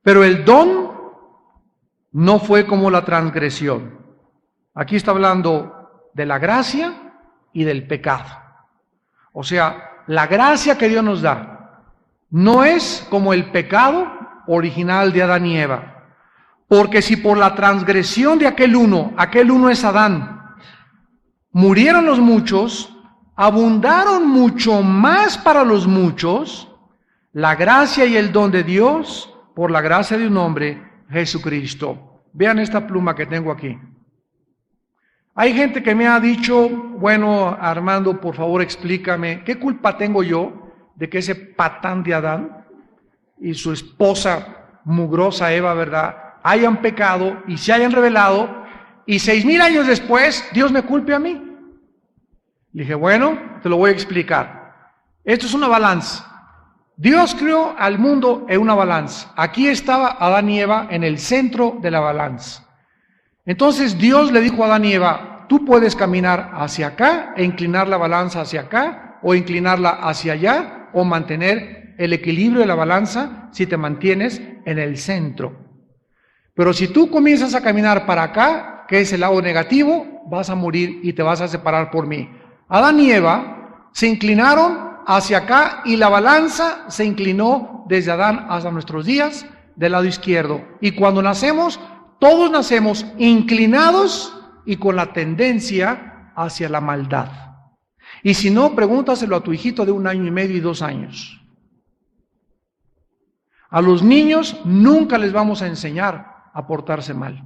pero el don no fue como la transgresión. Aquí está hablando de la gracia y del pecado. O sea, la gracia que Dios nos da no es como el pecado original de Adán y Eva. Porque si por la transgresión de aquel uno es Adán, murieron los muchos, abundaron mucho más para los muchos la gracia y el don de Dios por la gracia de un hombre, Jesucristo. Vean esta pluma que tengo aquí. Hay gente que me ha dicho, bueno, Armando, por favor explícame, ¿qué culpa tengo yo de que ese patán de Adán y su esposa mugrosa Eva, ¿verdad?, hayan pecado y se hayan rebelado, y 6,000 años después Dios me culpe a mí. Le dije, bueno, te lo voy a explicar. Esto es una balanza. Dios creó al mundo en una balanza. Aquí estaba Adán y Eva en el centro de la balanza. Entonces Dios le dijo a Adán y Eva, tú puedes caminar hacia acá e inclinar la balanza hacia acá, o inclinarla hacia allá, o mantener el equilibrio de la balanza si te mantienes en el centro. Pero si tú comienzas a caminar para acá, que es el lado negativo, vas a morir y te vas a separar por mí. Adán y Eva se inclinaron hacia acá y la balanza se inclinó desde Adán hasta nuestros días del lado izquierdo. Y cuando nacemos, todos nacemos inclinados y con la tendencia hacia la maldad. Y si no, pregúntaselo a tu hijito de 1 año y medio y 2 años. A los niños nunca les vamos a enseñar a portarse mal.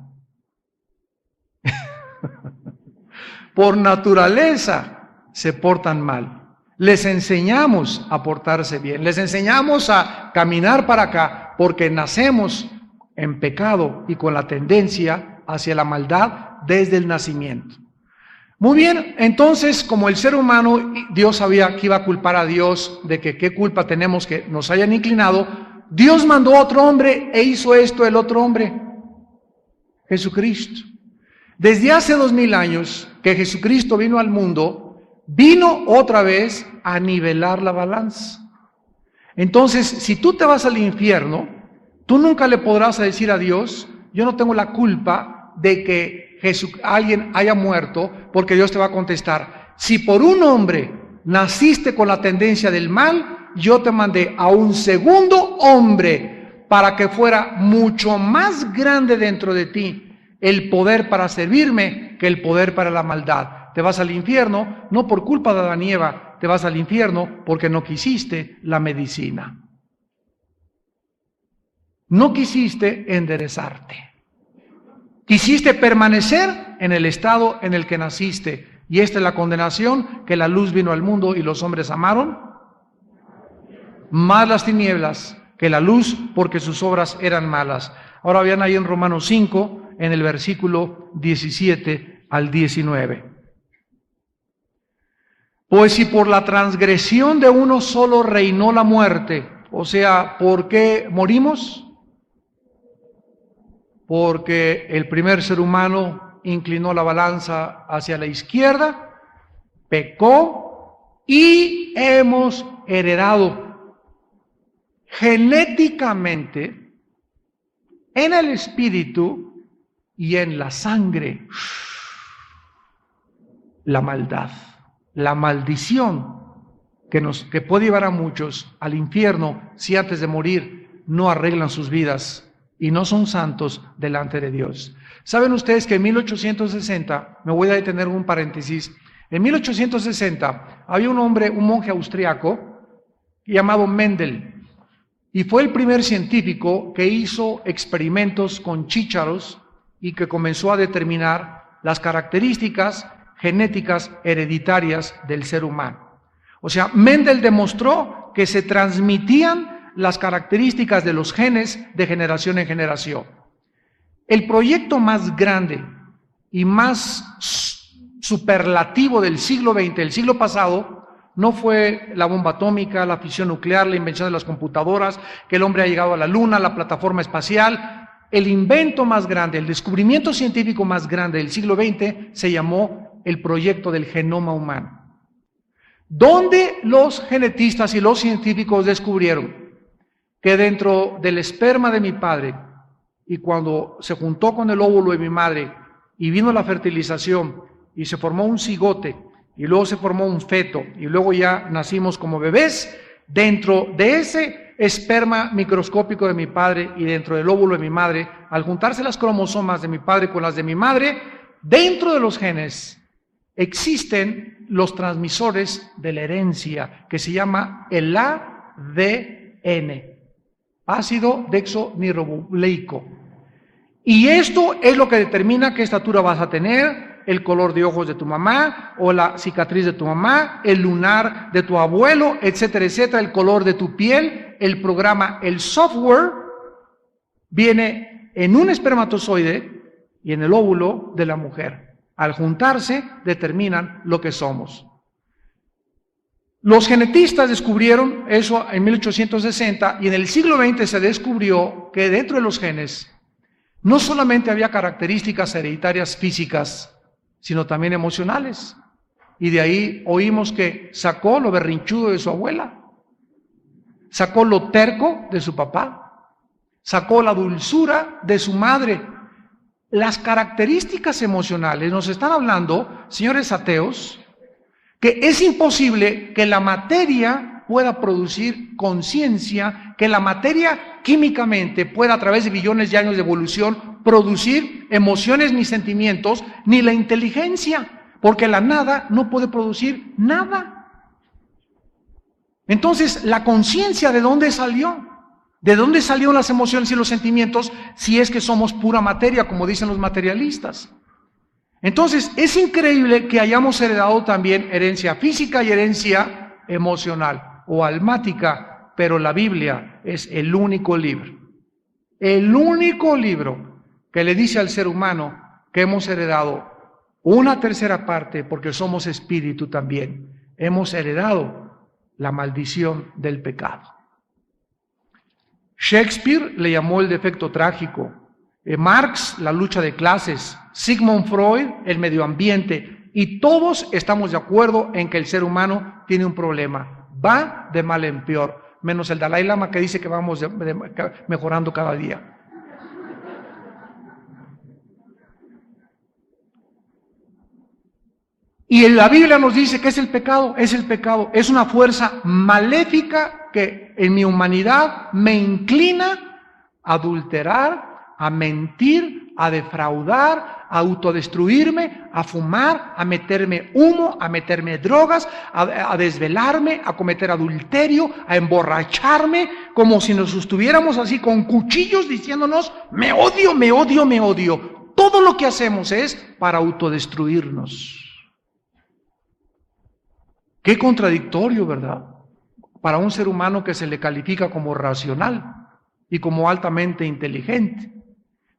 Por naturaleza se portan mal. Les enseñamos a portarse bien, les enseñamos a caminar para acá porque nacemos en pecado y con la tendencia hacia la maldad desde el nacimiento. Muy bien, entonces como el ser humano, Dios sabía que iba a culpar a Dios de que qué culpa tenemos que nos hayan inclinado, Dios mandó a otro hombre e hizo esto el otro hombre, Jesucristo. Desde hace 2000 años que Jesucristo vino al mundo, vino otra vez a nivelar la balanza. Entonces, si tú te vas al infierno, tú nunca le podrás decir a Dios, yo no tengo la culpa de que alguien haya muerto, porque Dios te va a contestar, si por un hombre naciste con la tendencia del mal, yo te mandé a un segundo hombre para que fuera mucho más grande dentro de ti el poder para servirme que el poder para la maldad. Te vas al infierno no por culpa de Adán y Eva, te vas al infierno porque no quisiste la medicina. No quisiste enderezarte. Quisiste permanecer en el estado en el que naciste. Y esta es la condenación, que la luz vino al mundo y los hombres amaron más las tinieblas que la luz, porque sus obras eran malas. Ahora vean ahí en Romanos 5, en el versículo 17 al 19. Pues si por la transgresión de uno solo reinó la muerte, o sea, ¿por qué morimos? Porque el primer ser humano inclinó la balanza hacia la izquierda, pecó y hemos heredado genéticamente en el espíritu y en la sangre la maldad, la maldición que puede llevar a muchos al infierno si antes de morir no arreglan sus vidas y no son santos delante de Dios. ¿Saben ustedes que en 1860, me voy a detener un paréntesis, en 1860 había un hombre, un monje austriaco llamado Mendel, y fue el primer científico que hizo experimentos con chícharos y que comenzó a determinar las características genéticas hereditarias del ser humano. O sea, Mendel demostró que se transmitían las características de los genes de generación en generación. El proyecto más grande y más superlativo del siglo XX, el siglo pasado, no fue la bomba atómica, la fisión nuclear, la invención de las computadoras, que el hombre ha llegado a la luna, la plataforma espacial. El invento más grande, el descubrimiento científico más grande del siglo XX se llamó el proyecto del genoma humano, donde los genetistas y los científicos descubrieron que dentro del esperma de mi padre, y cuando se juntó con el óvulo de mi madre y vino la fertilización y se formó un cigote, y luego se formó un feto, y luego ya nacimos como bebés, dentro de ese esperma microscópico de mi padre y dentro del óvulo de mi madre, al juntarse las cromosomas de mi padre con las de mi madre, dentro de los genes existen los transmisores de la herencia, que se llama el ADN, ácido desoxirribonucleico. Y esto es lo que determina qué estatura vas a tener, el color de ojos de tu mamá, o la cicatriz de tu mamá, el lunar de tu abuelo, etcétera, etcétera, el color de tu piel, el programa, el software, viene en un espermatozoide y en el óvulo de la mujer. Al juntarse, determinan lo que somos. Los genetistas descubrieron eso en 1860 y en el siglo XX se descubrió que dentro de los genes no solamente había características hereditarias físicas, sino también emocionales. Y de ahí oímos que sacó lo berrinchudo de su abuela, sacó lo terco de su papá, sacó la dulzura de su madre. Las características emocionales nos están hablando, señores ateos, que es imposible que la materia pueda producir conciencia, que la materia químicamente pueda a través de billones de años de evolución producir emociones ni sentimientos, ni la inteligencia, porque la nada no puede producir nada. Entonces, la conciencia, ¿de dónde salió? ¿De dónde salieron las emociones y los sentimientos si es que somos pura materia, como dicen los materialistas? Entonces, es increíble que hayamos heredado también herencia física y herencia emocional o almática, pero la Biblia es el único libro que le dice al ser humano que hemos heredado una tercera parte, porque somos espíritu también. Hemos heredado la maldición del pecado. Shakespeare le llamó el defecto trágico, Marx la lucha de clases, Sigmund Freud el medio ambiente, y todos estamos de acuerdo en que el ser humano tiene un problema, va de mal en peor, menos el Dalai Lama que dice que vamos mejorando cada día. Y la Biblia nos dice que es el pecado, es una fuerza maléfica que en mi humanidad me inclina a adulterar, a mentir, a defraudar, a autodestruirme, a fumar, a meterme humo, a meterme drogas, a desvelarme, a cometer adulterio, a emborracharme, como si nos estuviéramos así con cuchillos diciéndonos, me odio, me odio, me odio. Todo lo que hacemos es para autodestruirnos. Qué contradictorio, ¿verdad? Para un ser humano que se le califica como racional y como altamente inteligente.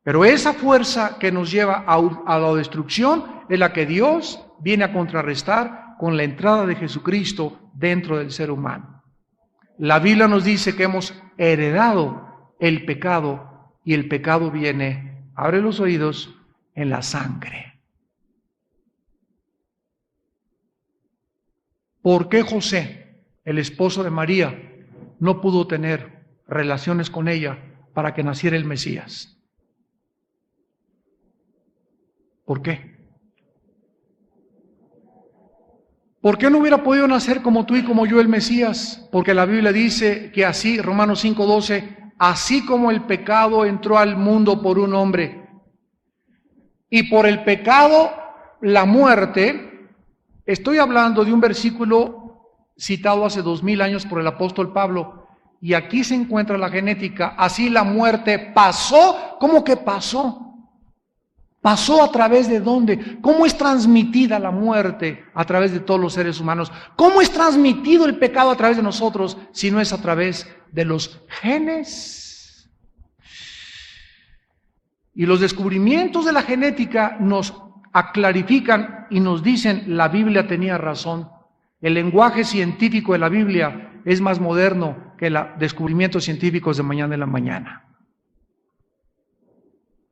Pero esa fuerza que nos lleva a la destrucción es la que Dios viene a contrarrestar con la entrada de Jesucristo dentro del ser humano. La Biblia nos dice que hemos heredado el pecado y el pecado viene, abre los oídos, en la sangre. ¿Por qué José, el esposo de María, no pudo tener relaciones con ella para que naciera el Mesías? ¿Por qué? ¿Por qué no hubiera podido nacer como tú y como yo el Mesías? Porque la Biblia dice que así, Romanos 5:12, así como el pecado entró al mundo por un hombre, y por el pecado la muerte. Estoy hablando de un versículo citado hace 2000 años por el apóstol Pablo, y aquí se encuentra la genética. Así la muerte pasó. ¿Cómo que pasó? ¿Pasó a través de dónde? ¿Cómo es transmitida la muerte a través de todos los seres humanos? ¿Cómo es transmitido el pecado a través de nosotros si no es a través de los genes? Y los descubrimientos de la genética nos clarifican y nos dicen, la Biblia tenía razón. El lenguaje científico de la Biblia es más moderno que los descubrimientos científicos de mañana en la mañana.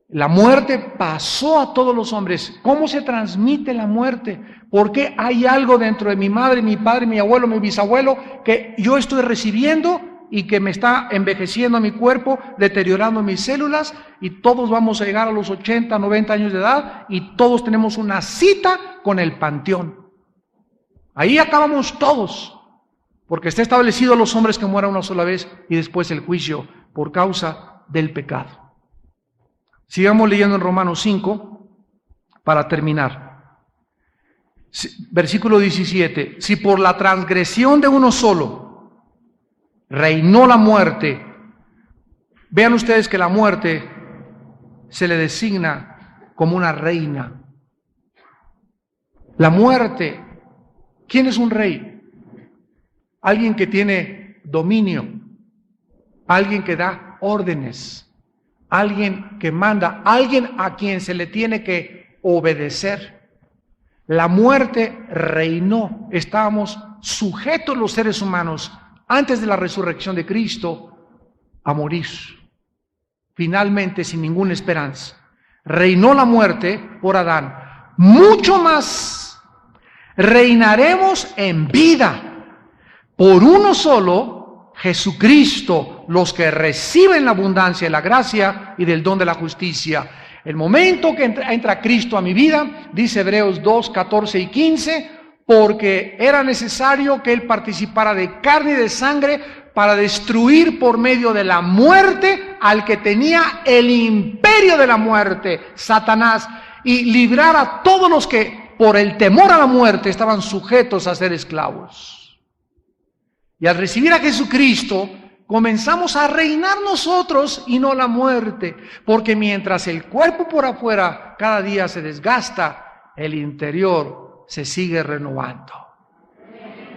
La muerte pasó a todos los hombres. ¿Cómo se transmite la muerte? Porque hay algo dentro de mi madre, mi padre, mi abuelo, mi bisabuelo que yo estoy recibiendo y que me está envejeciendo mi cuerpo, deteriorando mis células, y todos vamos a llegar a los 80, 90 años de edad y todos tenemos una cita con el panteón. Ahí acabamos todos, porque está establecido los hombres que mueran una sola vez y después el juicio por causa del pecado. Sigamos leyendo en Romanos 5 para terminar. Versículo 17. Si por la transgresión de uno solo reinó la muerte, vean ustedes que la muerte se le designa como una reina. La muerte. ¿Quién es un rey? Alguien que tiene dominio, alguien que da órdenes, alguien que manda, alguien a quien se le tiene que obedecer. La muerte reinó. Estábamos sujetos los seres humanos antes de la resurrección de Cristo a morir. Finalmente, sin ninguna esperanza. Reinó la muerte por Adán. Mucho más reinaremos en vida por uno solo, Jesucristo, los que reciben la abundancia de la gracia y del don de la justicia. El momento que entra Cristo a mi vida, dice Hebreos 2, 14 y 15, porque era necesario que Él participara de carne y de sangre para destruir por medio de la muerte al que tenía el imperio de la muerte, Satanás, y librar a todos los que por el temor a la muerte estaban sujetos a ser esclavos. Y al recibir a Jesucristo, comenzamos a reinar nosotros y no la muerte, porque mientras el cuerpo por afuera cada día se desgasta, el interior se sigue renovando.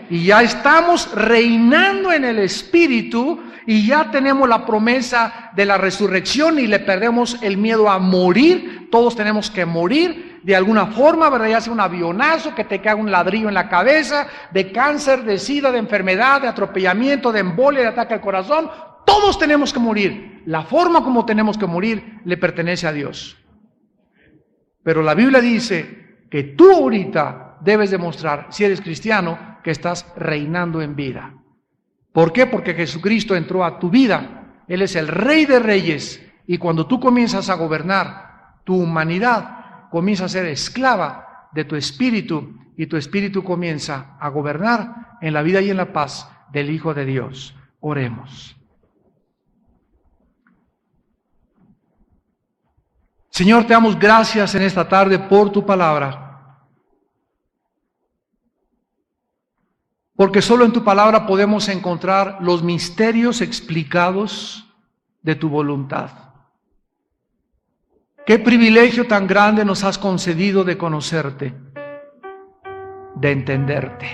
Y ya estamos reinando en el Espíritu y ya tenemos la promesa de la resurrección y le perdemos el miedo a morir. Todos tenemos que morir de alguna forma, ¿verdad? Ya sea un avionazo, que te caiga un ladrillo en la cabeza, de cáncer, de sida, de enfermedad, de atropellamiento, de embolia, de ataque al corazón. Todos tenemos que morir. La forma como tenemos que morir le pertenece a Dios. Pero la Biblia dice que tú ahorita debes demostrar, si eres cristiano, que estás reinando en vida. ¿Por qué? Porque Jesucristo entró a tu vida. Él es el Rey de Reyes. Y cuando tú comienzas a gobernar tu humanidad, comienza a ser esclava de tu espíritu, y tu espíritu comienza a gobernar en la vida y en la paz del Hijo de Dios. Oremos. Señor, te damos gracias en esta tarde por tu palabra. Porque solo en tu palabra podemos encontrar los misterios explicados de tu voluntad. Qué privilegio tan grande nos has concedido de conocerte, de entenderte,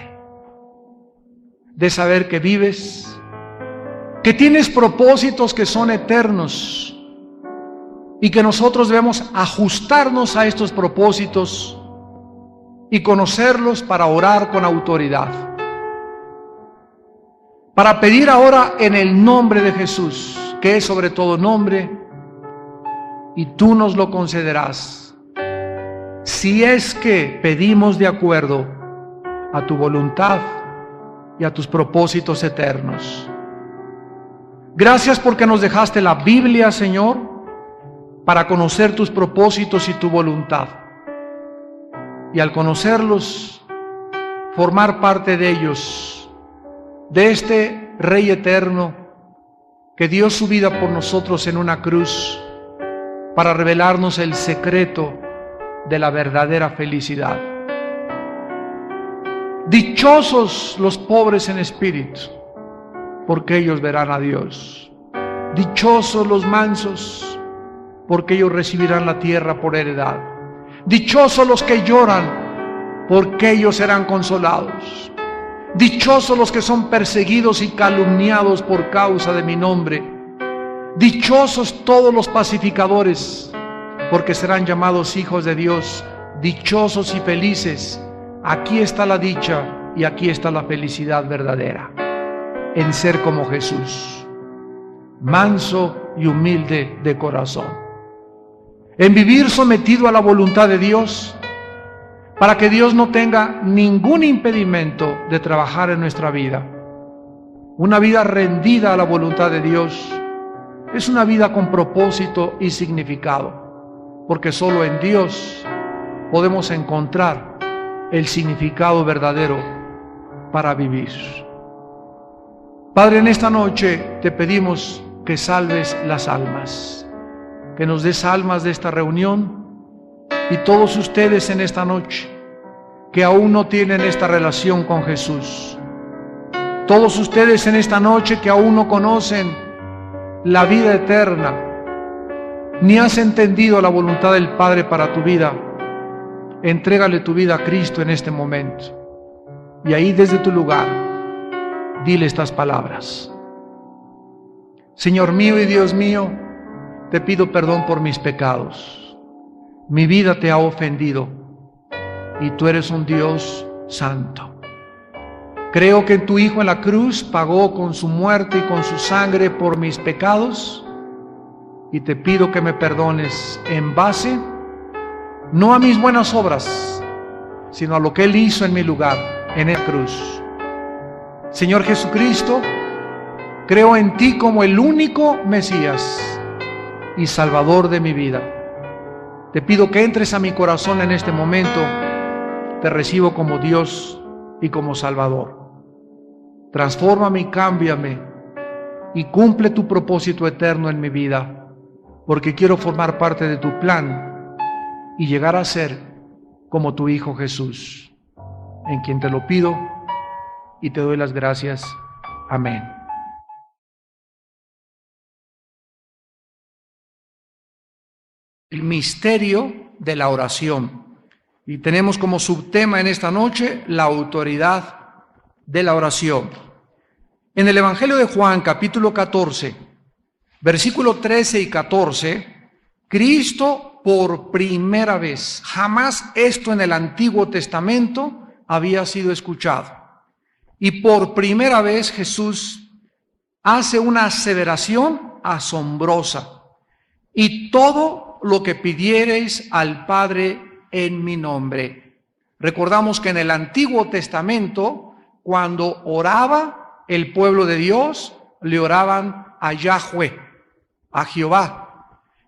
de saber que vives, que tienes propósitos que son eternos y que nosotros debemos ajustarnos a estos propósitos y conocerlos para orar con autoridad. Para pedir ahora en el nombre de Jesús, que es sobre todo nombre, y tú nos lo concederás, si es que pedimos de acuerdo a tu voluntad y a tus propósitos eternos. Gracias porque nos dejaste la Biblia, Señor, para conocer tus propósitos y tu voluntad. Y al conocerlos, formar parte de ellos, de este Rey eterno que dio su vida por nosotros en una cruz para revelarnos el secreto de la verdadera felicidad. Dichosos los pobres en espíritu, porque ellos verán a Dios. Dichosos los mansos, porque ellos recibirán la tierra por heredad. Dichosos los que lloran, porque ellos serán consolados. Dichosos los que son perseguidos y calumniados por causa de mi nombre. Dichosos todos los pacificadores, porque serán llamados hijos de Dios. Dichosos y felices. Aquí está la dicha y aquí está la felicidad verdadera, en ser como Jesús, manso y humilde de corazón, en vivir sometido a la voluntad de Dios, para que Dios no tenga ningún impedimento de trabajar en nuestra vida. Una vida rendida a la voluntad de Dios es una vida con propósito y significado, porque solo en Dios podemos encontrar el significado verdadero para vivir. Padre, en esta noche te pedimos que salves las almas, que nos des almas de esta reunión. Y todos ustedes en esta noche que aún no tienen esta relación con Jesús, todos ustedes en esta noche que aún no conocen la vida eterna, ni has entendido la voluntad del Padre para tu vida, entrégale tu vida a Cristo en este momento. Y ahí desde tu lugar, dile estas palabras. Señor mío y Dios mío, te pido perdón por mis pecados. Mi vida te ha ofendido y tú eres un Dios santo. Creo que tu Hijo en la cruz pagó con su muerte y con su sangre por mis pecados y te pido que me perdones en base no a mis buenas obras, sino a lo que Él hizo en mi lugar, en la cruz. Señor Jesucristo, creo en ti como el único Mesías y Salvador de mi vida. Te pido que entres a mi corazón en este momento. Te recibo como Dios y como Salvador. Transfórmame y cámbiame y cumple tu propósito eterno en mi vida, porque quiero formar parte de tu plan y llegar a ser como tu Hijo Jesús, en quien te lo pido y te doy las gracias. Amén. El misterio de la oración. Y tenemos como subtema en esta noche la autoridad de la oración. En el Evangelio de Juan, capítulo 14, versículo 13 y 14, Cristo por primera vez, jamás esto en el Antiguo Testamento había sido escuchado. Y por primera vez Jesús hace una aseveración asombrosa. Y todo lo que pidiereis al Padre en mi nombre. Recordamos que en el Antiguo Testamento, cuando oraba el pueblo de Dios, le oraban a Yahweh, a Jehová.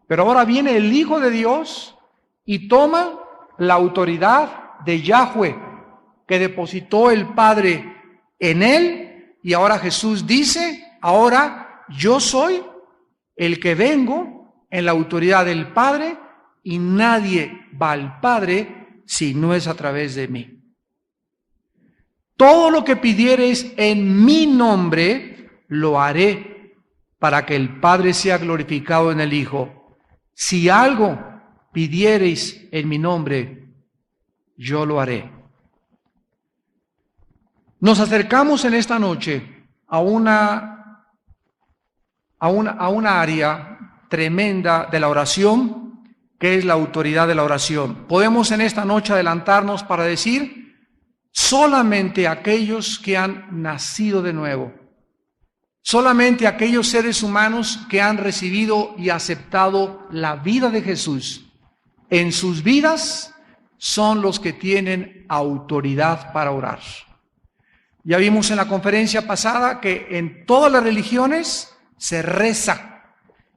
Pero ahora viene el Hijo de Dios y toma la autoridad de Yahweh, que depositó el Padre en él, y ahora Jesús dice, ahora yo soy el que vengo en la autoridad del Padre, y nadie va al Padre si no es a través de mí. Todo lo que pidiereis en mi nombre, lo haré para que el Padre sea glorificado en el Hijo. Si algo pidiereis en mi nombre, yo lo haré. Nos acercamos en esta noche a una área tremenda de la oración, que es la autoridad de la oración. Podemos en esta noche adelantarnos para decir, solamente aquellos que han nacido de nuevo, solamente aquellos seres humanos que han recibido y aceptado la vida de Jesús en sus vidas son los que tienen autoridad para orar. Ya vimos en la conferencia pasada que en todas las religiones se reza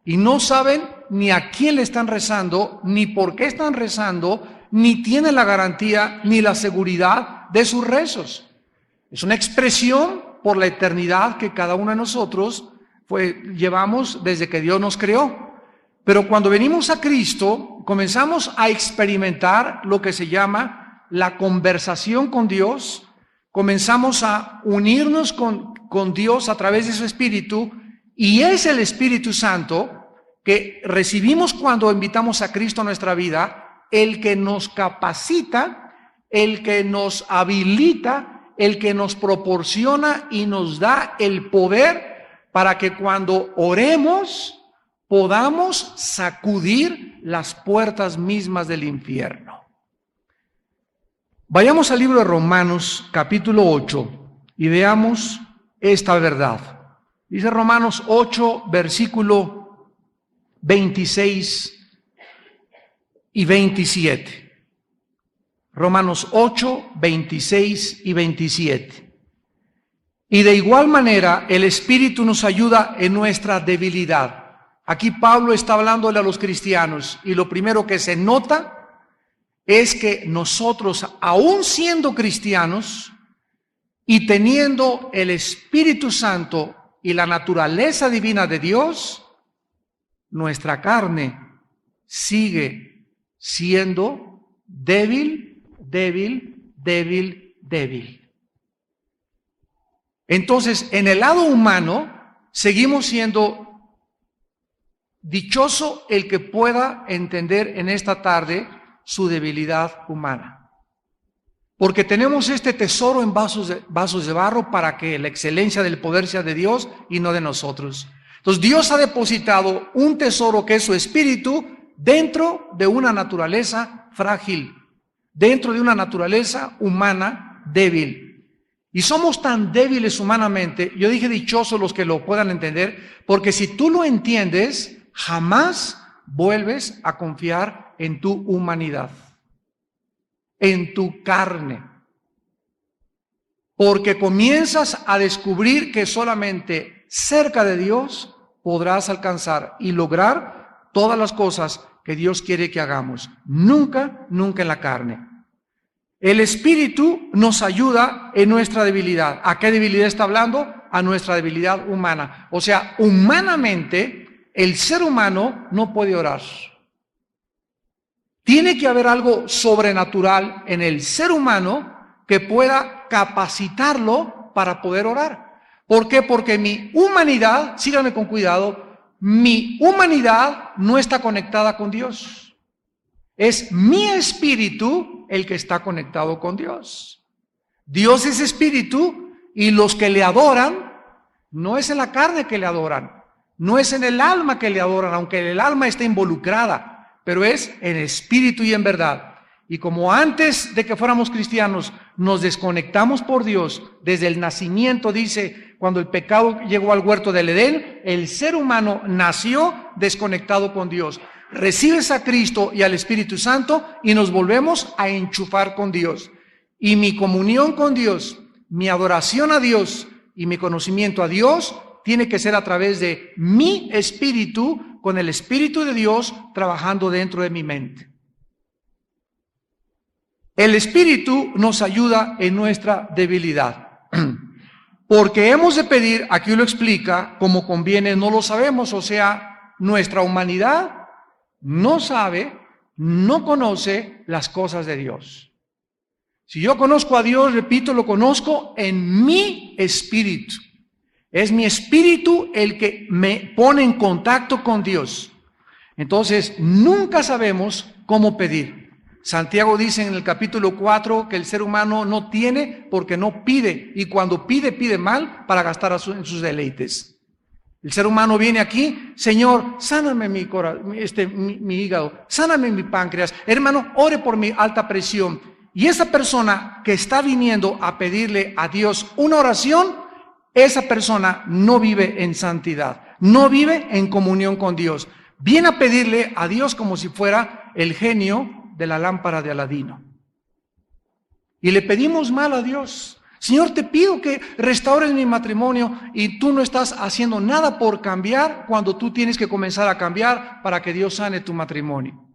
y no saben ni a quién le están rezando, ni por qué están rezando, ni tienen la garantía ni la seguridad de sus rezos. Es una expresión por la eternidad que cada uno de nosotros llevamos desde que Dios nos creó. Pero cuando venimos a Cristo, comenzamos a experimentar lo que se llama la conversación con Dios, comenzamos a unirnos con Dios a través de su Espíritu, y es el Espíritu Santo que recibimos cuando invitamos a Cristo a nuestra vida, el que nos capacita, el que nos habilita, el que nos proporciona y nos da el poder para que cuando oremos podamos sacudir las puertas mismas del infierno. Vayamos al libro de Romanos, capítulo 8, y veamos esta verdad. Dice Romanos 8, versículo 26 y 27. Romanos 8, 26 y 27. Y de igual manera el Espíritu nos ayuda en nuestra debilidad. Aquí Pablo está hablándole a los cristianos, y lo primero que se nota es que nosotros, aún siendo cristianos y teniendo el Espíritu Santo y la naturaleza divina de Dios, nuestra carne sigue siendo débil. Entonces, en el lado humano, seguimos siendo dichoso el que pueda entender en esta tarde su debilidad humana. Porque tenemos este tesoro en vasos de barro para que la excelencia del poder sea de Dios y no de nosotros. Entonces Dios ha depositado un tesoro que es su espíritu dentro de una naturaleza frágil, dentro de una naturaleza humana débil. Y somos tan débiles humanamente, yo dije dichosos los que lo puedan entender, porque si tú lo entiendes, jamás vuelves a confiar en tu humanidad, en tu carne. Porque comienzas a descubrir que solamente cerca de Dios podrás alcanzar y lograr todas las cosas que Dios quiere que hagamos. Nunca, nunca en la carne. El Espíritu nos ayuda en nuestra debilidad. ¿A qué debilidad está hablando? A nuestra debilidad humana. O sea, humanamente, el ser humano no puede orar. Tiene que haber algo sobrenatural en el ser humano que pueda capacitarlo para poder orar. ¿Por qué? Porque mi humanidad, síganme con cuidado, mi humanidad no está conectada con Dios. Es mi espíritu el que está conectado con Dios. Dios es espíritu y los que le adoran, no es en la carne que le adoran, no es en el alma que le adoran, aunque el alma está involucrada, pero es en espíritu y en verdad. Y como antes de que fuéramos cristianos nos desconectamos por Dios, desde el nacimiento, dice, cuando el pecado llegó al huerto del Edén, el ser humano nació desconectado con Dios. Recibes a Cristo y al Espíritu Santo y nos volvemos a enchufar con Dios. Y mi comunión con Dios, mi adoración a Dios y mi conocimiento a Dios tiene que ser a través de mi espíritu, con el Espíritu de Dios trabajando dentro de mi mente. El Espíritu nos ayuda en nuestra debilidad. Porque hemos de pedir, aquí lo explica, como conviene, no lo sabemos, o sea, nuestra humanidad no sabe, no conoce las cosas de Dios. Si yo conozco a Dios, repito, lo conozco en mi espíritu. Es mi espíritu el que me pone en contacto con Dios. Entonces, nunca sabemos cómo pedir. Santiago dice en el capítulo 4 que el ser humano no tiene porque no pide. Y cuando pide, pide mal para gastar en sus deleites. El ser humano viene aquí, Señor, sáname mi hígado, sáname mi páncreas. Hermano, ore por mi alta presión. Y esa persona que está viniendo a pedirle a Dios una oración, esa persona no vive en santidad, no vive en comunión con Dios. Viene a pedirle a Dios como si fuera el genio de la lámpara de Aladino. Y le pedimos mal a Dios. Señor, te pido que restaures mi matrimonio y tú no estás haciendo nada por cambiar cuando tú tienes que comenzar a cambiar para que Dios sane tu matrimonio.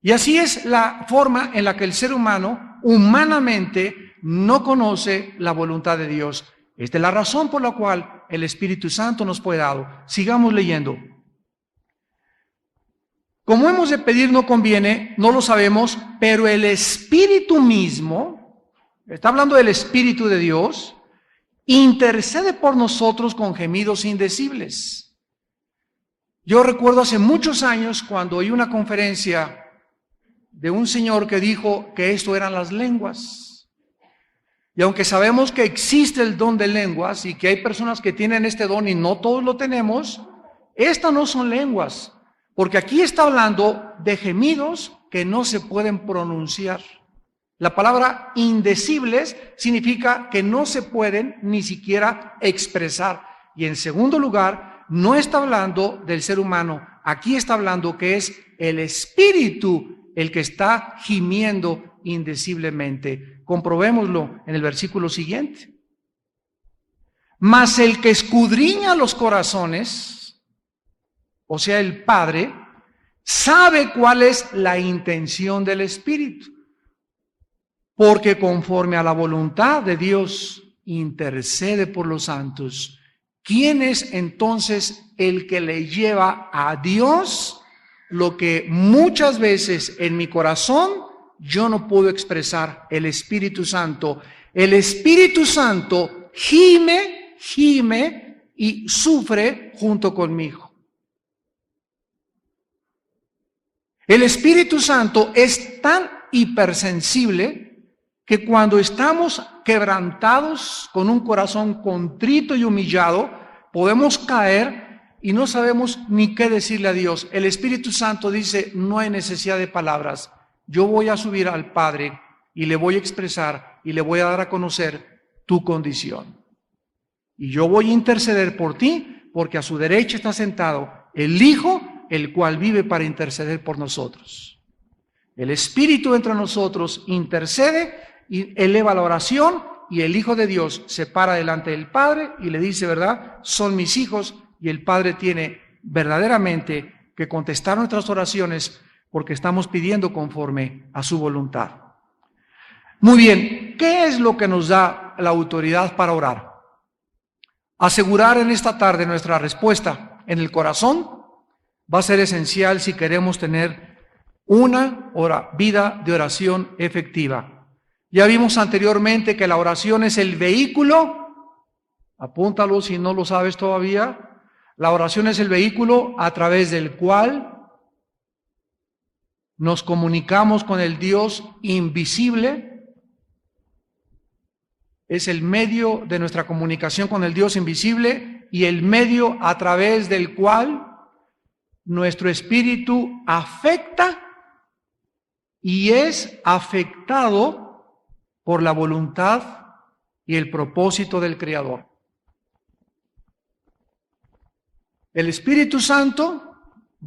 Y así es la forma en la que el ser humano humanamente no conoce la voluntad de Dios. Esta es la razón por la cual el Espíritu Santo nos fue dado. Sigamos leyendo. Como hemos de pedir no conviene, no lo sabemos, pero el Espíritu mismo, está hablando del Espíritu de Dios, intercede por nosotros con gemidos indecibles. Yo recuerdo hace muchos años cuando oí una conferencia de un señor que dijo que esto eran las lenguas. Y aunque sabemos que existe el don de lenguas y que hay personas que tienen este don y no todos lo tenemos, estas no son lenguas, porque aquí está hablando de gemidos que no se pueden pronunciar. La palabra indecibles significa que no se pueden ni siquiera expresar. Y en segundo lugar, no está hablando del ser humano. Aquí está hablando que es el espíritu el que está gimiendo indeciblemente. Comprobémoslo en el versículo siguiente. Mas el que escudriña los corazones, o sea, el Padre, sabe cuál es la intención del Espíritu. Porque conforme a la voluntad de Dios intercede por los santos. ¿Quién es entonces el que le lleva a Dios lo que muchas veces en mi corazón yo no puedo expresar? El Espíritu Santo. El Espíritu Santo gime y sufre junto conmigo. El Espíritu Santo es tan hipersensible que cuando estamos quebrantados con un corazón contrito y humillado, podemos caer y no sabemos ni qué decirle a Dios. El Espíritu Santo dice, no hay necesidad de palabras. Yo voy a subir al Padre y le voy a expresar y le voy a dar a conocer tu condición. Y yo voy a interceder por ti, porque a su derecha está sentado el Hijo, el cual vive para interceder por nosotros. El Espíritu entra en nosotros, intercede y eleva la oración, y el Hijo de Dios se para delante del Padre y le dice, ¿verdad? Son mis hijos, y el Padre tiene verdaderamente que contestar nuestras oraciones porque estamos pidiendo conforme a su voluntad. Muy bien, ¿qué es lo que nos da la autoridad para orar? Asegurar en esta tarde nuestra respuesta en el corazón va a ser esencial si queremos tener una vida de oración efectiva. Ya vimos anteriormente que la oración es el vehículo, apúntalo si no lo sabes todavía, la oración es el vehículo a través del cual nos comunicamos con el Dios invisible. Es el medio de nuestra comunicación con el Dios invisible y el medio a través del cual nuestro espíritu afecta y es afectado por la voluntad y el propósito del Creador. El Espíritu Santo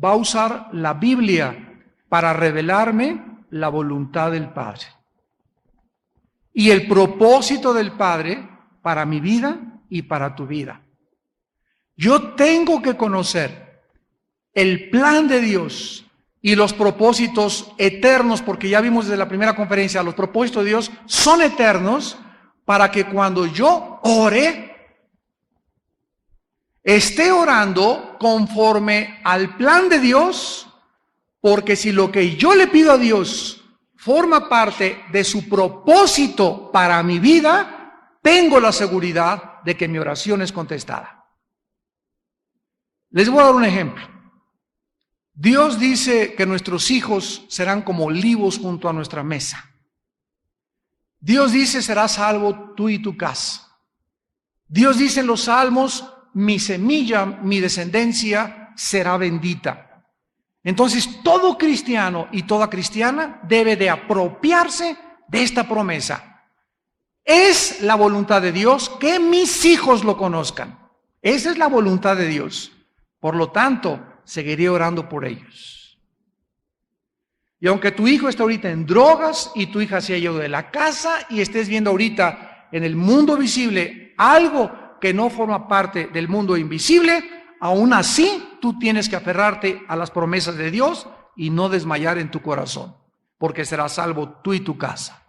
va a usar la Biblia para revelarme la voluntad del Padre y el propósito del Padre para mi vida y para tu vida. Yo tengo que conocer el plan de Dios y los propósitos eternos, porque ya vimos desde la primera conferencia, los propósitos de Dios son eternos, para que cuando yo ore, esté orando conforme al plan de Dios, porque si lo que yo le pido a Dios forma parte de su propósito para mi vida, tengo la seguridad de que mi oración es contestada. Les voy a dar un ejemplo. Dios dice que nuestros hijos serán como olivos junto a nuestra mesa. Dios dice, serás salvo tú y tu casa. Dios dice en los Salmos, mi semilla, mi descendencia será bendita. Entonces, todo cristiano y toda cristiana debe de apropiarse de esta promesa. Es la voluntad de Dios que mis hijos lo conozcan. Esa es la voluntad de Dios. Por lo tanto, seguiré orando por ellos. Y aunque tu hijo esté ahorita en drogas y tu hija se haya ido de la casa y estés viendo ahorita en el mundo visible algo que no forma parte del mundo invisible, aún así tú tienes que aferrarte a las promesas de Dios y no desmayar en tu corazón, porque serás salvo tú y tu casa.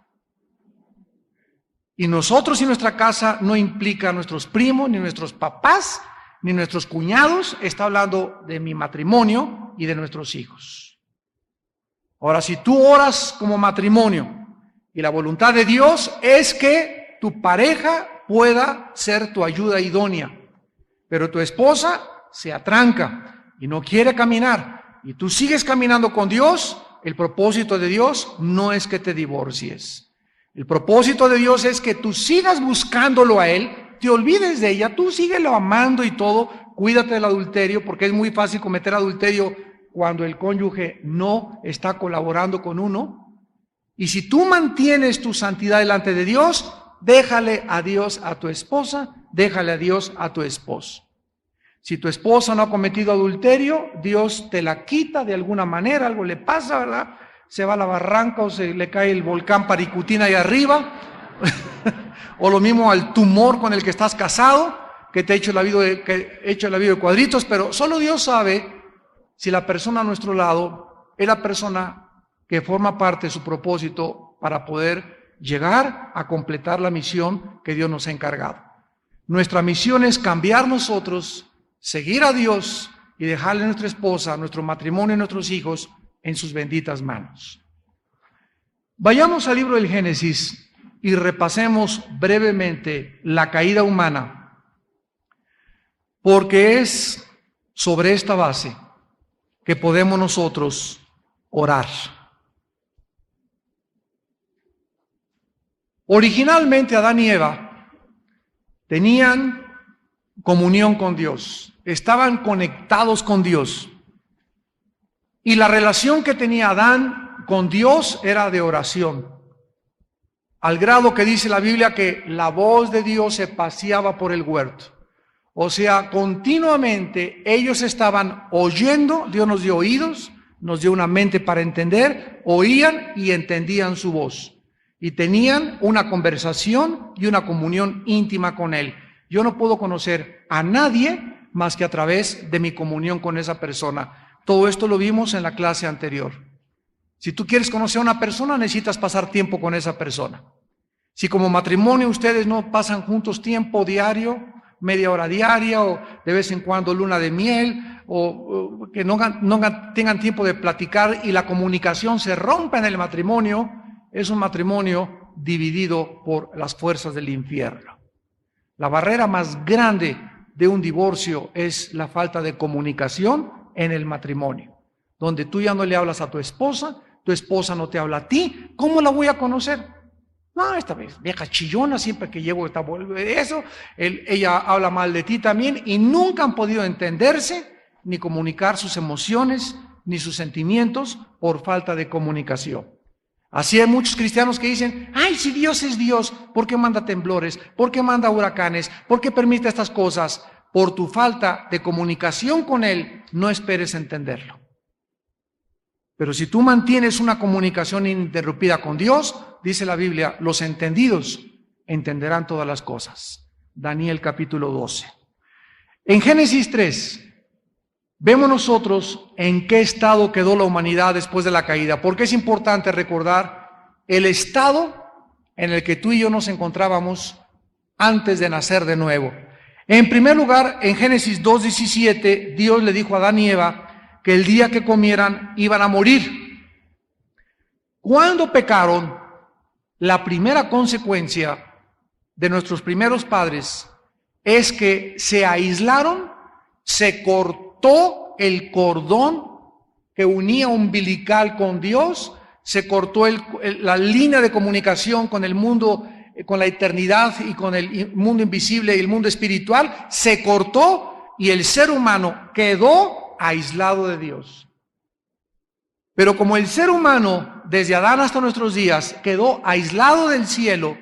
Y nosotros y nuestra casa no implica a nuestros primos, ni nuestros papás, ni nuestros cuñados, está hablando de mi matrimonio y de nuestros hijos. Ahora, si tú oras como matrimonio y la voluntad de Dios es que tu pareja pueda ser tu ayuda idónea, pero tu esposa se atranca y no quiere caminar y tú sigues caminando con Dios, el propósito de Dios no es que te divorcies. El propósito de Dios es que tú sigas buscándolo a Él, te olvides de ella, tú síguelo amando y todo, cuídate del adulterio, porque es muy fácil cometer adulterio cuando el cónyuge no está colaborando con uno. Y si tú mantienes tu santidad delante de Dios, déjale a Dios a tu esposa, déjale a Dios a tu esposo. Si tu esposa no ha cometido adulterio, Dios te la quita de alguna manera, algo le pasa, ¿verdad? Se va a la barranca o se le cae el volcán Paricutina ahí arriba, o lo mismo al tumor con el que estás casado, que te ha hecho la vida de cuadritos, pero solo Dios sabe si la persona a nuestro lado es la persona que forma parte de su propósito para poder llegar a completar la misión que Dios nos ha encargado. Nuestra misión es cambiar nosotros, seguir a Dios y dejarle a nuestra esposa, a nuestro matrimonio y a nuestros hijos en sus benditas manos. Vayamos al libro del Génesis y repasemos brevemente la caída humana, porque es sobre esta base que podemos nosotros orar. Originalmente Adán y Eva tenían comunión con Dios, estaban conectados con Dios. Y la relación que tenía Adán con Dios era de oración, al grado que dice la Biblia que la voz de Dios se paseaba por el huerto. O sea, continuamente ellos estaban oyendo, Dios nos dio oídos, nos dio una mente para entender, oían y entendían su voz. Y tenían una conversación y una comunión íntima con Él. Yo no puedo conocer a nadie más que a través de mi comunión con esa persona. Todo esto lo vimos en la clase anterior. Si tú quieres conocer a una persona, necesitas pasar tiempo con esa persona. Si como matrimonio ustedes no pasan juntos tiempo diario, media hora diaria o de vez en cuando luna de miel, o que no tengan tiempo de platicar y la comunicación se rompa en el matrimonio, es un matrimonio dividido por las fuerzas del infierno. La barrera más grande de un divorcio es la falta de comunicación en el matrimonio, donde tú ya no le hablas a tu esposa no te habla a ti. ¿Cómo la voy a conocer? No, esta vez, vieja chillona, siempre que llego está eso, ella habla mal de ti también, y nunca han podido entenderse, ni comunicar sus emociones, ni sus sentimientos, por falta de comunicación. Así hay muchos cristianos que dicen, ay, si Dios es Dios, ¿por qué manda temblores? ¿Por qué manda huracanes? ¿Por qué permite estas cosas? Por tu falta de comunicación con Él, no esperes entenderlo. Pero si tú mantienes una comunicación ininterrumpida con Dios, dice la Biblia, los entendidos entenderán todas las cosas. Daniel capítulo 12. En Génesis 3, vemos nosotros en qué estado quedó la humanidad después de la caída, porque es importante recordar el estado en el que tú y yo nos encontrábamos antes de nacer de nuevo. En primer lugar, en Génesis 2:17, Dios le dijo a Adán y Eva que el día que comieran iban a morir. Cuando pecaron, la primera consecuencia de nuestros primeros padres es que se aislaron, se cortó el cordón que unía umbilical con Dios, se cortó la línea de comunicación con el mundo, con la eternidad y con el mundo invisible y el mundo espiritual, se cortó y el ser humano quedó aislado de Dios. Pero como el ser humano, desde Adán hasta nuestros días, quedó aislado del cielo,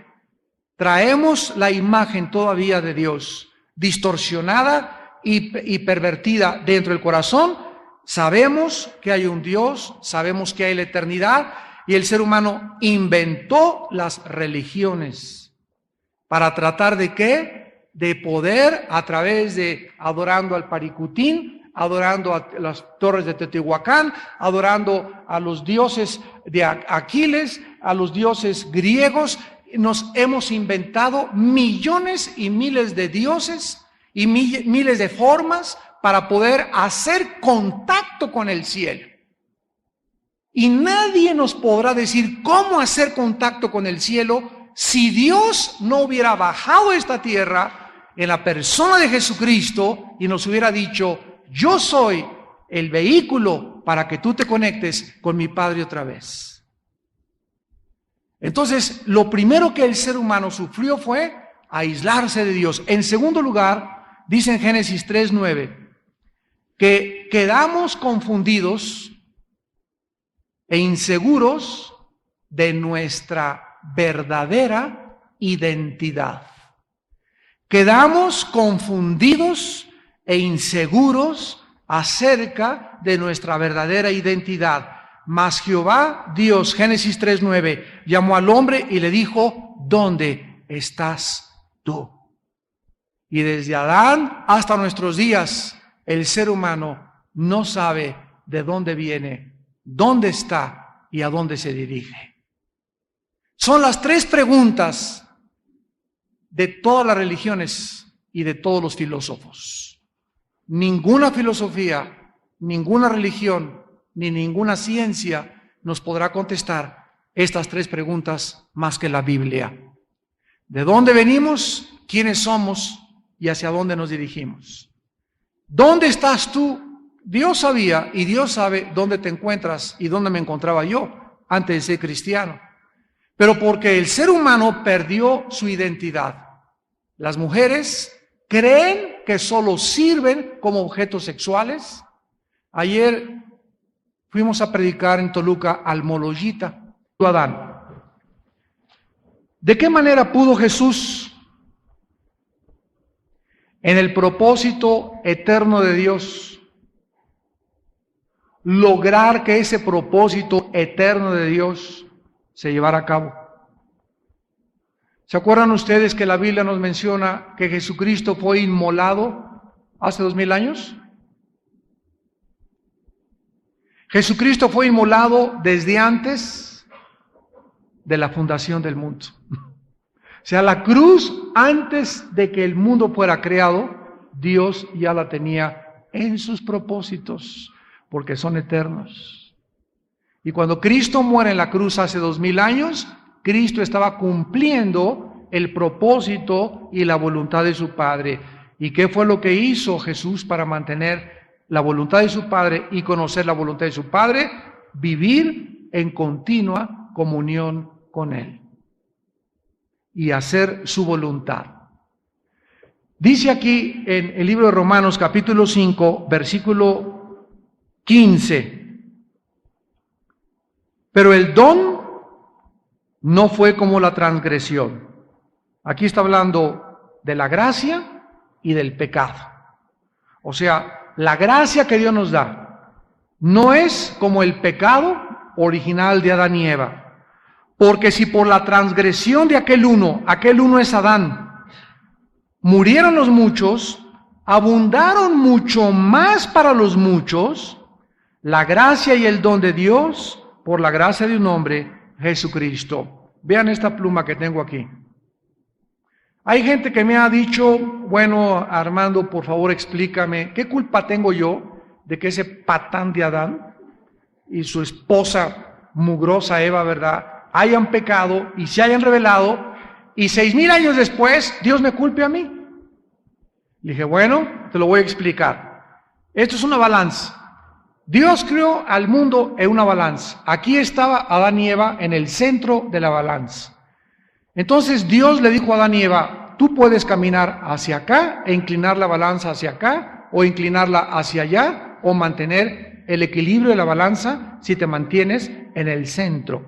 traemos la imagen todavía de Dios, distorsionada y pervertida dentro del corazón. Sabemos que hay un Dios, sabemos que hay la eternidad, y el ser humano inventó las religiones para tratar de ¿qué? De poder, a través de adorando al Paricutín, adorando a las torres de Teotihuacán, adorando a los dioses de Aquiles, a los dioses griegos. Nos hemos inventado millones y miles de dioses y miles de formas para poder hacer contacto con el cielo. Y nadie nos podrá decir cómo hacer contacto con el cielo si Dios no hubiera bajado a esta tierra en la persona de Jesucristo y nos hubiera dicho, yo soy el vehículo para que tú te conectes con mi Padre otra vez. Entonces, lo primero que el ser humano sufrió fue aislarse de Dios. En segundo lugar, dice en Génesis 3:9, que quedamos confundidos e inseguros de nuestra verdadera identidad. Quedamos confundidos e inseguros acerca de nuestra verdadera identidad. Mas Jehová Dios, Génesis 3:9, llamó al hombre y le dijo, ¿dónde estás tú? Y desde Adán hasta nuestros días, el ser humano no sabe de dónde viene, dónde está y a dónde se dirige. Son las tres preguntas de todas las religiones y de todos los filósofos. Ninguna filosofía, ninguna religión, ni ninguna ciencia nos podrá contestar estas tres preguntas más que la Biblia. ¿De dónde venimos? ¿Quiénes somos? ¿Y hacia dónde nos dirigimos? ¿Dónde estás tú? Dios sabía y Dios sabe dónde te encuentras y dónde me encontraba yo antes de ser cristiano. Pero porque el ser humano perdió su identidad. Las mujeres creen que solo sirven como objetos sexuales. Ayer fuimos a predicar en Toluca al Moloyita, Adán. ¿De qué manera pudo Jesús, en el propósito eterno de Dios, lograr que ese propósito eterno de Dios se llevara a cabo? ¿Se acuerdan ustedes que la Biblia nos menciona que Jesucristo fue inmolado hace 2000 años? Jesucristo fue inmolado desde antes de la fundación del mundo. O sea, la cruz, antes de que el mundo fuera creado, Dios ya la tenía en sus propósitos, porque son eternos. Y cuando Cristo muere en la cruz hace 2000 años, Cristo estaba cumpliendo el propósito y la voluntad de su Padre. ¿Y qué fue lo que hizo Jesús para mantener la voluntad de su Padre y conocer la voluntad de su Padre? Vivir en continua comunión con Él y hacer su voluntad. Dice aquí en el libro de Romanos capítulo 5, versículo 15, pero el don no fue como la transgresión. Aquí está hablando de la gracia y del pecado. O sea, la gracia que Dios nos da no es como el pecado original de Adán y Eva. Porque si por la transgresión de aquel uno es Adán, murieron los muchos, abundaron mucho más para los muchos la gracia y el don de Dios por la gracia de un hombre, Jesucristo. Vean esta pluma que tengo aquí. Hay gente que me ha dicho, bueno, Armando, por favor explícame, ¿qué culpa tengo yo de que ese patán de Adán y su esposa mugrosa Eva, verdad, hayan pecado y se hayan revelado y 6000 años después Dios me culpe a mí? Le dije, bueno, te lo voy a explicar. Esto es una balanza. Dios creó al mundo en una balanza. Aquí estaba Adán y Eva en el centro de la balanza. Entonces Dios le dijo a Adán y Eva, tú puedes caminar hacia acá e inclinar la balanza hacia acá, o inclinarla hacia allá, o mantener el equilibrio de la balanza si te mantienes en el centro.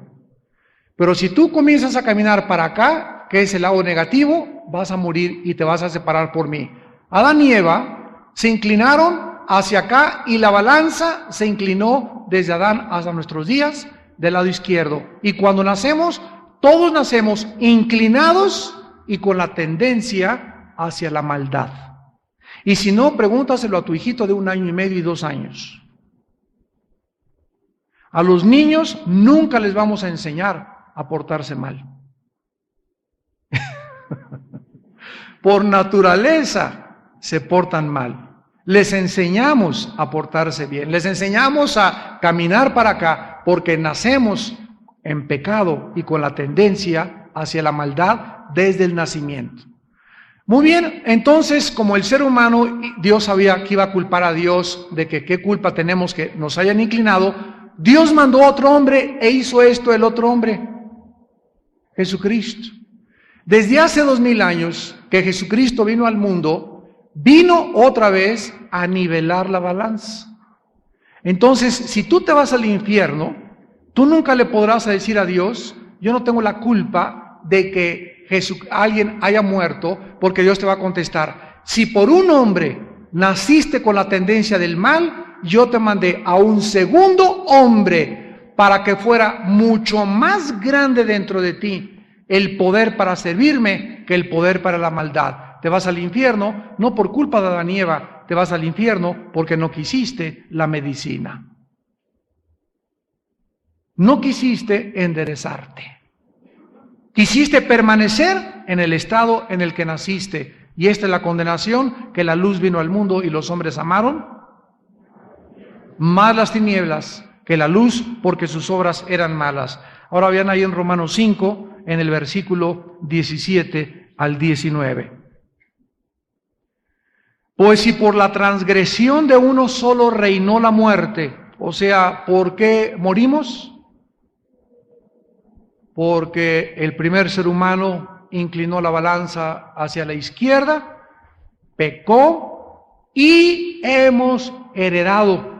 Pero si tú comienzas a caminar para acá, que es el lado negativo, vas a morir y te vas a separar por mí. Adán y Eva se inclinaron hacia acá y la balanza se inclinó desde Adán hasta nuestros días del lado izquierdo. Y cuando nacemos, todos nacemos inclinados y con la tendencia hacia la maldad. Y si no, pregúntaselo a tu hijito de 1 año y medio y 2 años. A los niños nunca les vamos a enseñar a portarse mal. Por naturaleza se portan mal. Les enseñamos a portarse bien, les enseñamos a caminar para acá porque nacemos en pecado y con la tendencia hacia la maldad desde el nacimiento. Muy bien, entonces como el ser humano, Dios sabía que iba a culpar a Dios de que qué culpa tenemos que nos hayan inclinado, Dios mandó a otro hombre e hizo esto el otro hombre, Jesucristo. Desde hace 2000 años que Jesucristo vino al mundo, vino otra vez a nivelar la balanza. Entonces, si tú te vas al infierno, tú nunca le podrás decir a Dios, yo no tengo la culpa de que alguien haya muerto, porque Dios te va a contestar, si por un hombre naciste con la tendencia del mal, yo te mandé a un segundo hombre para que fuera mucho más grande dentro de ti el poder para servirme que el poder para la maldad. Te vas al infierno no por culpa de Adán y Eva, te vas al infierno porque no quisiste la medicina. No quisiste enderezarte. Quisiste permanecer en el estado en el que naciste. Y esta es la condenación, que la luz vino al mundo y los hombres amaron más las tinieblas que la luz, porque sus obras eran malas. Ahora vean ahí en Romanos 5, en el versículo 17 al 19. Pues si por la transgresión de uno solo reinó la muerte, o sea, ¿por qué morimos? Porque el primer ser humano inclinó la balanza hacia la izquierda, pecó y hemos heredado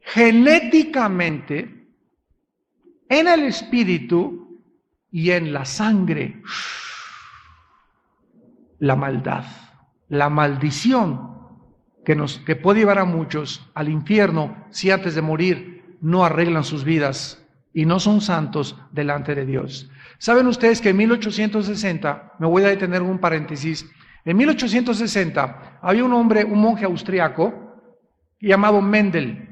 genéticamente en el espíritu y en la sangre la maldad, la maldición que puede llevar a muchos al infierno si antes de morir no arreglan sus vidas y no son santos delante de Dios. ¿Saben ustedes que en 1860, me voy a detener un paréntesis, en 1860 había un hombre, un monje austriaco llamado Mendel,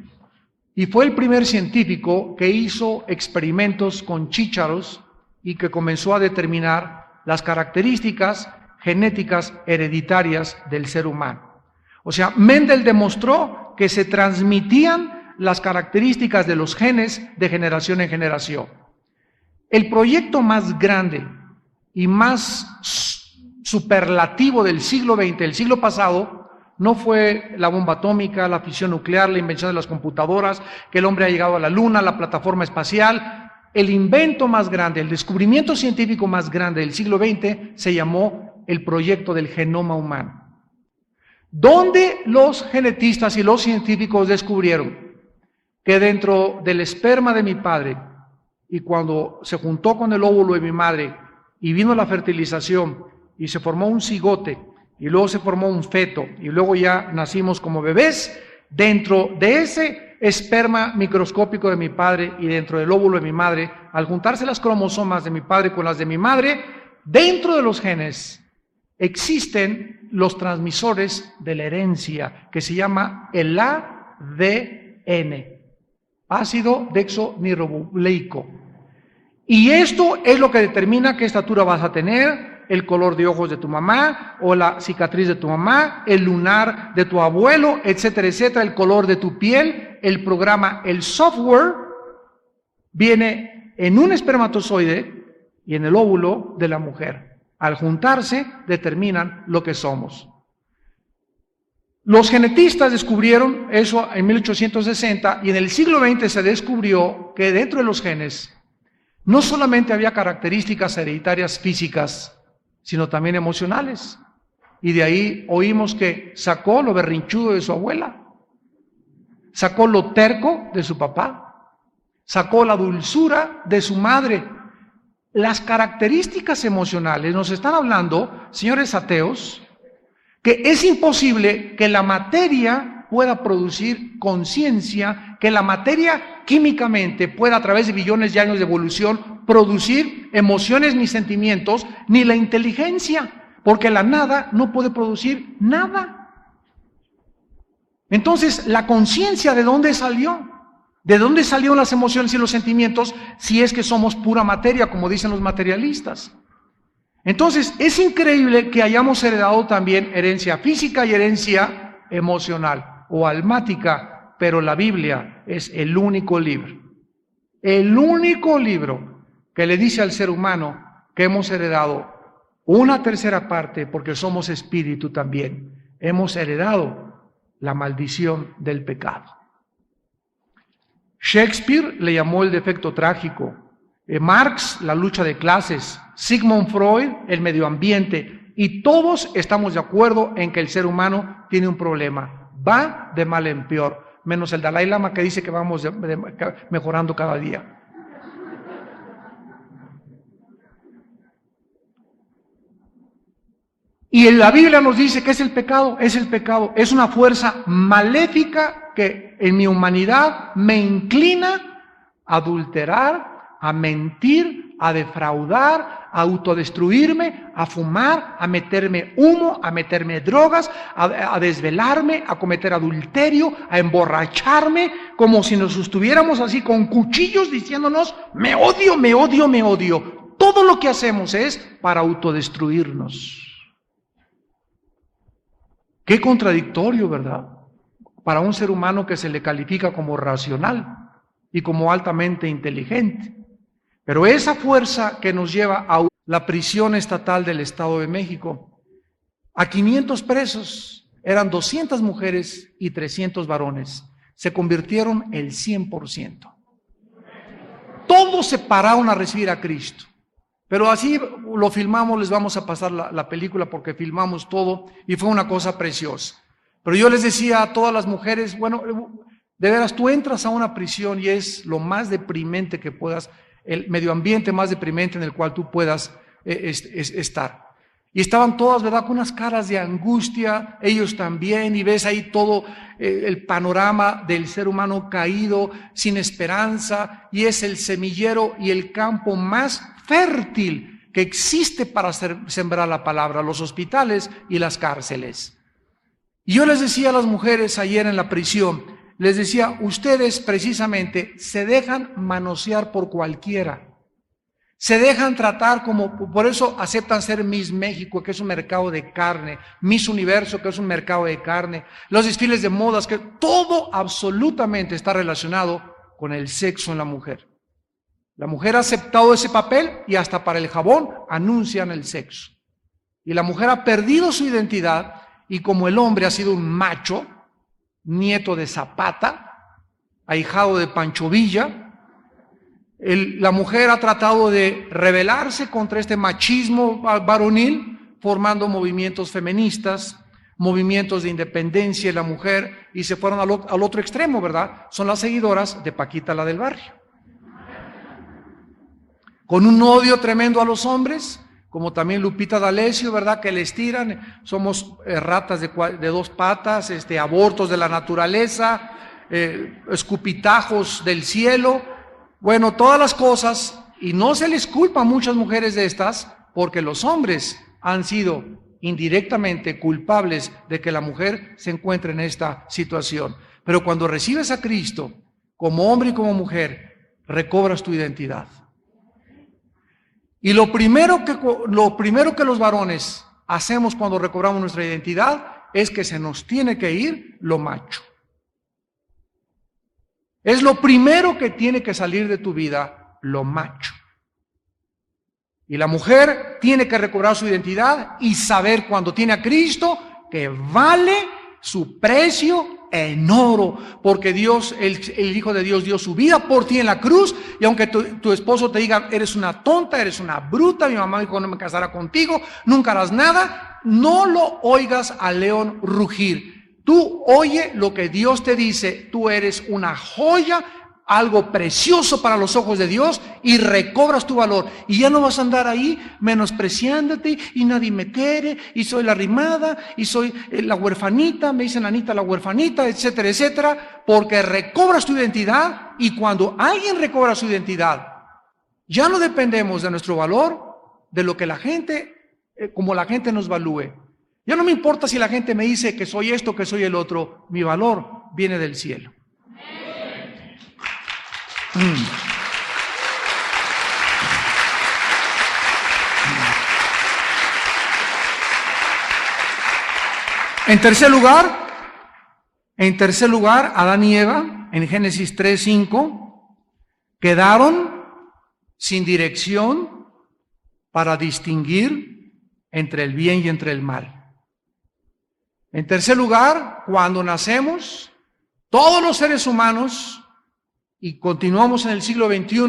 y fue el primer científico que hizo experimentos con chícharos y que comenzó a determinar las características genéticas hereditarias del ser humano. O sea, Mendel demostró que se transmitían las características de los genes de generación en generación. El proyecto más grande y más superlativo del siglo XX, el siglo pasado, no fue la bomba atómica, la fisión nuclear, la invención de las computadoras, que el hombre ha llegado a la luna, la plataforma espacial. El invento más grande, el descubrimiento científico más grande del siglo XX se llamó el proyecto del genoma humano, donde los genetistas y los científicos descubrieron que dentro del esperma de mi padre, y cuando se juntó con el óvulo de mi madre y vino la fertilización y se formó un cigote y luego se formó un feto y luego ya nacimos como bebés, dentro de ese esperma microscópico de mi padre y dentro del óvulo de mi madre, al juntarse las cromosomas de mi padre con las de mi madre, dentro de los genes existen los transmisores de la herencia, que se llama el ADN, ácido desoxirribonucleico. Y esto es lo que determina qué estatura vas a tener, el color de ojos de tu mamá, o la cicatriz de tu mamá, el lunar de tu abuelo, etcétera, etcétera, el color de tu piel, el programa, el software, viene en un espermatozoide y en el óvulo de la mujer. Al juntarse, determinan lo que somos. Los genetistas descubrieron eso en 1860 y en el siglo XX se descubrió que dentro de los genes no solamente había características hereditarias físicas, sino también emocionales. Y de ahí oímos que sacó lo berrinchudo de su abuela, sacó lo terco de su papá, sacó la dulzura de su madre. Las características emocionales nos están hablando, señores ateos, que es imposible que la materia pueda producir conciencia, que la materia químicamente pueda a través de billones de años de evolución producir emociones ni sentimientos, ni la inteligencia, porque la nada no puede producir nada. Entonces, la conciencia, ¿de dónde salió? ¿De dónde salieron las emociones y los sentimientos si es que somos pura materia, como dicen los materialistas? Entonces, es increíble que hayamos heredado también herencia física y herencia emocional o almática, pero la Biblia es el único libro que le dice al ser humano que hemos heredado una tercera parte, porque somos espíritu también. Hemos heredado la maldición del pecado. Shakespeare le llamó el defecto trágico, Marx la lucha de clases, Sigmund Freud el medio ambiente, y todos estamos de acuerdo en que el ser humano tiene un problema, va de mal en peor, menos el Dalai Lama que dice que vamos mejorando cada día. Y en la Biblia nos dice que es el pecado, es una fuerza maléfica que en mi humanidad me inclina a adulterar, a mentir, a defraudar, a autodestruirme, a fumar, a meterme humo, a meterme drogas, a desvelarme, a cometer adulterio, a emborracharme, como si nos estuviéramos así con cuchillos diciéndonos, me odio, me odio, me odio. Todo lo que hacemos es para autodestruirnos. Qué contradictorio, ¿verdad? Para un ser humano que se le califica como racional y como altamente inteligente. Pero esa fuerza que nos lleva a la prisión estatal del Estado de México, A 500 presos, eran 200 mujeres y 300 varones. Se convirtieron el 100%. Todos se pararon a recibir a Cristo. Pero así lo filmamos, les vamos a pasar la película porque filmamos todo y fue una cosa preciosa. Pero yo les decía a todas las mujeres, bueno, de veras, tú entras a una prisión y es lo más deprimente que puedas, el medio ambiente más deprimente en el cual tú puedas estar. Y estaban todas, ¿verdad?, con unas caras de angustia, ellos también, y ves ahí todo el panorama del ser humano caído, sin esperanza, y es el semillero y el campo más fértil que existe para sembrar la palabra, los hospitales y las cárceles. Y yo les decía a las mujeres ayer en la prisión, les decía, ustedes precisamente se dejan manosear por cualquiera. Se dejan tratar como, por eso aceptan ser Miss México, que es un mercado de carne, Miss Universo, que es un mercado de carne, los desfiles de modas, que todo absolutamente está relacionado con el sexo en la mujer. La mujer ha aceptado ese papel y hasta para el jabón anuncian el sexo. Y la mujer ha perdido su identidad y como el hombre ha sido un macho, nieto de Zapata, ahijado de Pancho Villa, la mujer ha tratado de rebelarse contra este machismo varonil, formando movimientos feministas, movimientos de independencia de la mujer, y se fueron al otro extremo, ¿verdad? Son las seguidoras de Paquita, la del barrio. Con un odio tremendo a los hombres, como también Lupita D'Alessio, ¿verdad?, que les tiran, somos ratas de dos patas, abortos de la naturaleza, escupitajos del cielo. Bueno, todas las cosas, y no se les culpa a muchas mujeres de estas, porque los hombres han sido indirectamente culpables de que la mujer se encuentre en esta situación. Pero cuando recibes a Cristo, como hombre y como mujer, recobras tu identidad. Y lo primero que los varones hacemos cuando recobramos nuestra identidad es que se nos tiene que ir lo macho. Es lo primero que tiene que salir de tu vida, lo macho. Y la mujer tiene que recobrar su identidad y saber cuando tiene a Cristo que vale su precio en oro, porque Dios, el Hijo de Dios dio su vida por ti en la cruz, y aunque tu esposo te diga, eres una tonta, eres una bruta, mi mamá dijo no me casara contigo, nunca harás nada, no lo oigas al león rugir. Tú oye lo que Dios te dice, tú eres una joya, algo precioso para los ojos de Dios y recobras tu valor. Y ya no vas a andar ahí menospreciándote y nadie me quiere y soy la arrimada y soy la huerfanita, me dicen Anita la huerfanita, etcétera, etcétera, porque recobras tu identidad y cuando alguien recobra su identidad, ya no dependemos de nuestro valor, de lo que la gente, como la gente nos valúe. Ya no me importa si la gente me dice que soy esto, que soy el otro, mi valor viene del cielo. En tercer lugar, Adán y Eva, en Génesis 3:5, quedaron sin dirección para distinguir entre el bien y entre el mal. En tercer lugar, cuando nacemos, todos los seres humanos, y continuamos en el siglo XXI,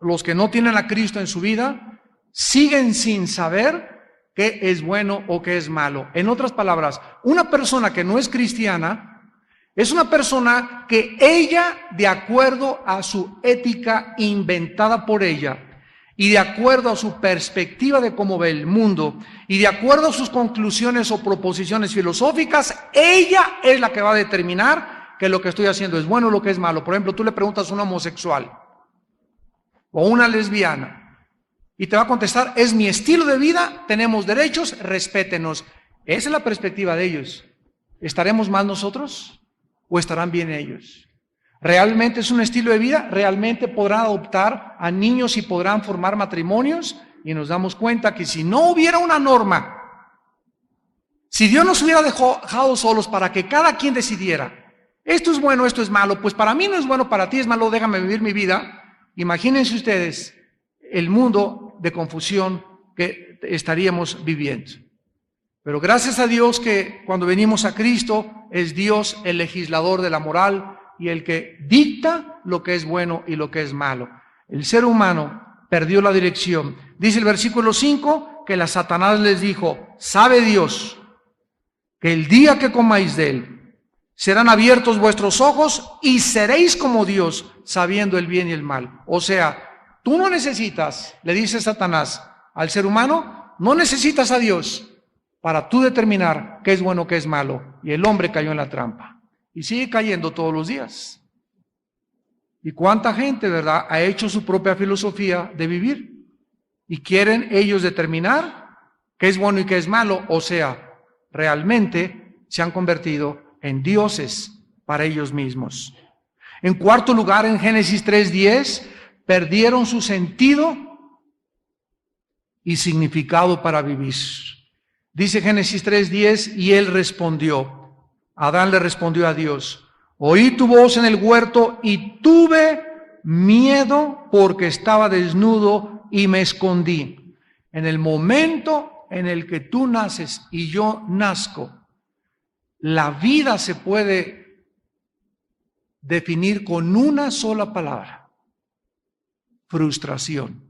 los que no tienen a Cristo en su vida, siguen sin saber qué es bueno o qué es malo. En otras palabras, una persona que no es cristiana es una persona que ella, de acuerdo a su ética inventada por ella, y de acuerdo a su perspectiva de cómo ve el mundo, y de acuerdo a sus conclusiones o proposiciones filosóficas, ella es la que va a determinar que lo que estoy haciendo es bueno o lo que es malo. Por ejemplo, tú le preguntas a un homosexual o una lesbiana y te va a contestar, es mi estilo de vida, tenemos derechos, respétenos. Esa es la perspectiva de ellos. ¿Estaremos mal nosotros o estarán bien ellos? ¿Realmente es un estilo de vida? ¿Realmente podrán adoptar a niños y podrán formar matrimonios? Y nos damos cuenta que si no hubiera una norma, si Dios nos hubiera dejado solos para que cada quien decidiera, esto es bueno, esto es malo, pues para mí no es bueno, para ti es malo, déjame vivir mi vida. Imagínense ustedes el mundo de confusión que estaríamos viviendo. Pero gracias a Dios que cuando venimos a Cristo es Dios el legislador de la moral y el que dicta lo que es bueno y lo que es malo. El ser humano perdió la dirección. Dice el versículo 5 que la Satanás les dijo, sabe Dios que el día que comáis de él serán abiertos vuestros ojos y seréis como Dios, sabiendo el bien y el mal. O sea, tú no necesitas, le dice Satanás al ser humano, no necesitas a Dios para tú determinar qué es bueno, qué es malo. Y el hombre cayó en la trampa. Y sigue cayendo todos los días. ¿Y cuánta gente, verdad, ha hecho su propia filosofía de vivir? Y quieren ellos determinar qué es bueno y qué es malo. O sea, realmente se han convertido en dioses para ellos mismos. En cuarto lugar, en Génesis 3:10, perdieron su sentido y significado para vivir. Dice Génesis 3:10, y él respondió, Adán le respondió a Dios, oí tu voz en el huerto y tuve miedo porque estaba desnudo y me escondí. En el momento en el que tú naces y yo nazco, la vida se puede definir con una sola palabra: frustración.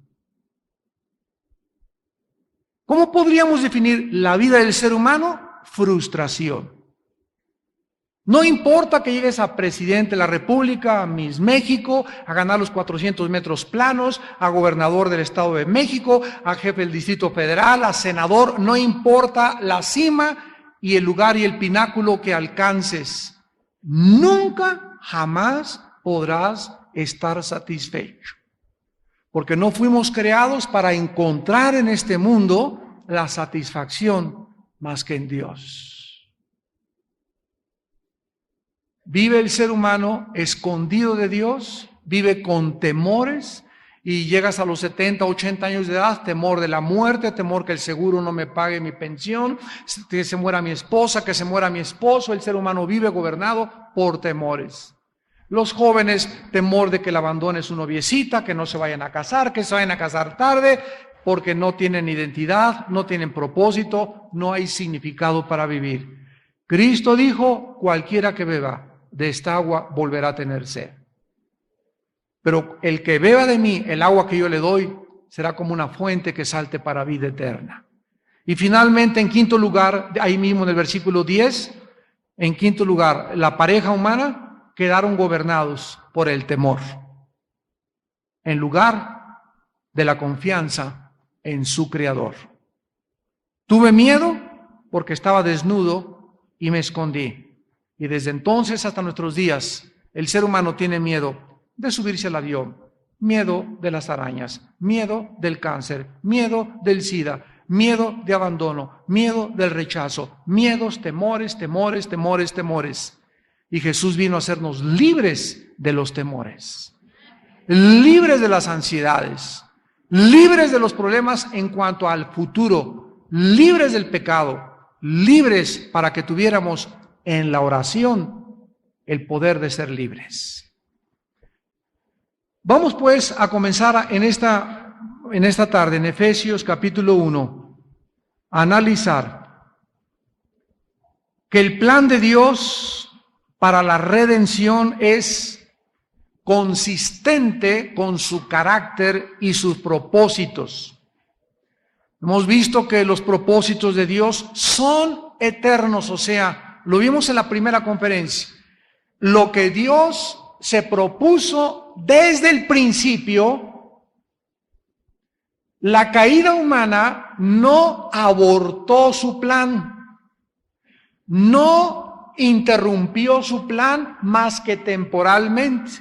¿Cómo podríamos definir la vida del ser humano? Frustración. No importa que llegues a presidente de la República, a Miss México, a ganar los 400 metros planos, a gobernador del Estado de México, a jefe del Distrito Federal, a senador, no importa la cima y el lugar y el pináculo que alcances. Nunca, jamás podrás estar satisfecho. Porque no fuimos creados para encontrar en este mundo la satisfacción más que en Dios. Vive el ser humano escondido de Dios, vive con temores y llegas a los 70, 80 años de edad, temor de la muerte, temor que el seguro no me pague mi pensión, que se muera mi esposa, que se muera mi esposo. El ser humano vive gobernado por temores. Los jóvenes, temor de que le abandone su noviecita, que no se vayan a casar, que se vayan a casar tarde, porque no tienen identidad, no tienen propósito, no hay significado para vivir. Cristo dijo, cualquiera que beba de esta agua volverá a tener sed. Pero el que beba de mí, el agua que yo le doy, será como una fuente que salte para vida eterna. Y finalmente, en quinto lugar, ahí mismo en el versículo 10, en quinto lugar, la pareja humana quedaron gobernados por el temor, en lugar de la confianza en su Creador. Tuve miedo porque estaba desnudo y me escondí. Y desde entonces hasta nuestros días, el ser humano tiene miedo de subirse al avión, miedo de las arañas, miedo del cáncer, miedo del SIDA, miedo de abandono, miedo del rechazo, miedos, temores, temores, temores, temores. Y Jesús vino a hacernos libres de los temores, libres de las ansiedades, libres de los problemas en cuanto al futuro, libres del pecado, libres para que tuviéramos en la oración el poder de ser libres. Vamos pues a comenzar en esta tarde, en Efesios capítulo 1, a analizar que el plan de Dios para la redención es consistente con su carácter y sus propósitos. Hemos visto que los propósitos de Dios son eternos, o sea, lo vimos en la primera conferencia. Lo que Dios se propuso desde el principio, la caída humana no abortó su plan, no interrumpió su plan más que temporalmente.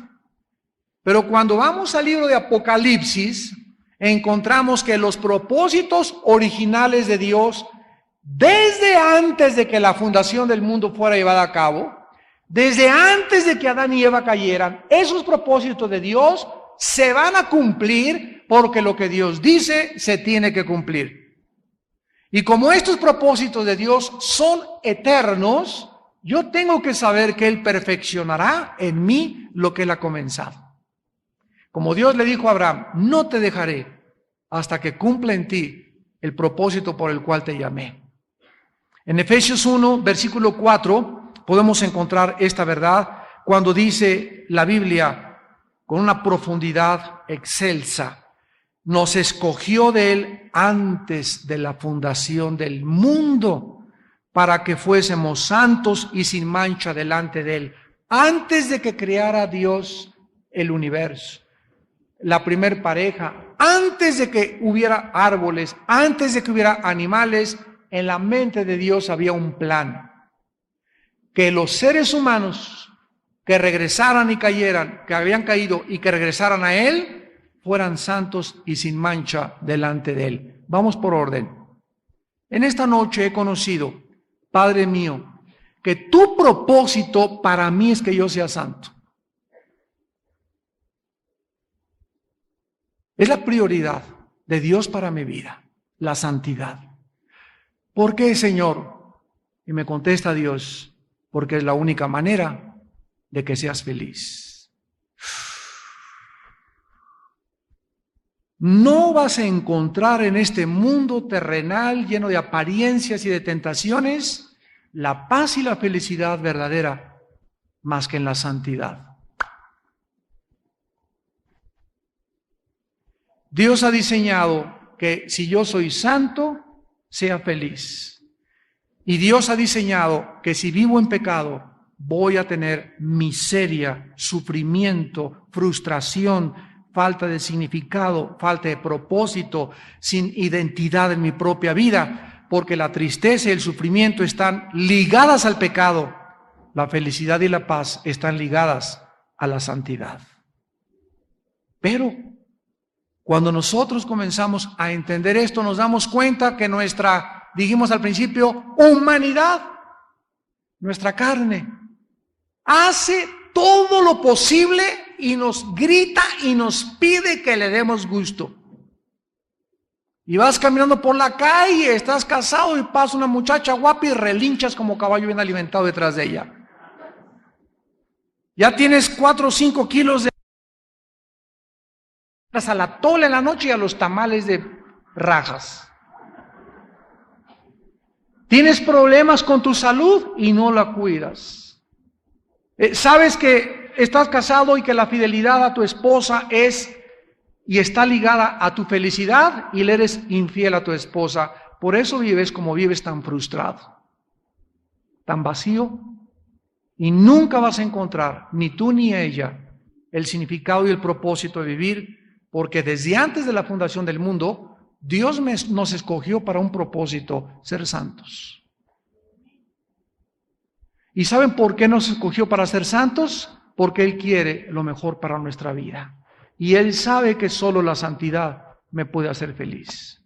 Pero cuando vamos al libro de Apocalipsis, encontramos que los propósitos originales de Dios, desde antes de que la fundación del mundo fuera llevada a cabo, desde antes de que Adán y Eva cayeran, esos propósitos de Dios se van a cumplir porque lo que Dios dice se tiene que cumplir. Y como estos propósitos de Dios son eternos, yo tengo que saber que Él perfeccionará en mí lo que Él ha comenzado. Como Dios le dijo a Abraham, no te dejaré hasta que cumpla en ti el propósito por el cual te llamé. En Efesios 1, versículo 4, podemos encontrar esta verdad cuando dice la Biblia con una profundidad excelsa: nos escogió de Él antes de la fundación del mundo para que fuésemos santos y sin mancha delante de Él. Antes de que creara Dios el universo, la primer pareja, antes de que hubiera árboles, antes de que hubiera animales, en la mente de Dios había un plan: que los seres humanos que regresaran y cayeran, que habían caído y que regresaran a Él, fueran santos y sin mancha delante de Él. Vamos por orden. En esta noche he conocido, Padre mío, que tu propósito para mí es que yo sea santo. Es la prioridad de Dios para mi vida, la santidad. ¿Por qué, Señor? Y me contesta Dios: porque es la única manera de que seas feliz. No vas a encontrar en este mundo terrenal lleno de apariencias y de tentaciones la paz y la felicidad verdadera más que en la santidad. Dios ha diseñado que si yo soy santo, sea feliz. Y Dios ha diseñado que si vivo en pecado, voy a tener miseria, sufrimiento, frustración, falta de significado, falta de propósito, sin identidad en mi propia vida, porque la tristeza y el sufrimiento están ligadas al pecado. La felicidad y la paz están ligadas a la santidad. Pero cuando nosotros comenzamos a entender esto, nos damos cuenta que nuestra, dijimos al principio, humanidad, nuestra carne, hace todo lo posible y nos grita y nos pide que le demos gusto. Y vas caminando por la calle, estás casado y pasa una muchacha guapa y relinchas como caballo bien alimentado detrás de ella. Ya tienes 4 o 5 kilos de a la tola en la noche y a los tamales de rajas. Tienes problemas con tu salud y no la cuidas. Sabes que estás casado y que la fidelidad a tu esposa es y está ligada a tu felicidad y le eres infiel a tu esposa. Por eso vives como vives, tan frustrado, tan vacío, y nunca vas a encontrar, ni tú ni ella, el significado y el propósito de vivir, porque desde antes de la fundación del mundo, Dios nos escogió para un propósito: ser santos. ¿Y saben por qué nos escogió para ser santos? Porque Él quiere lo mejor para nuestra vida. Y Él sabe que solo la santidad me puede hacer feliz.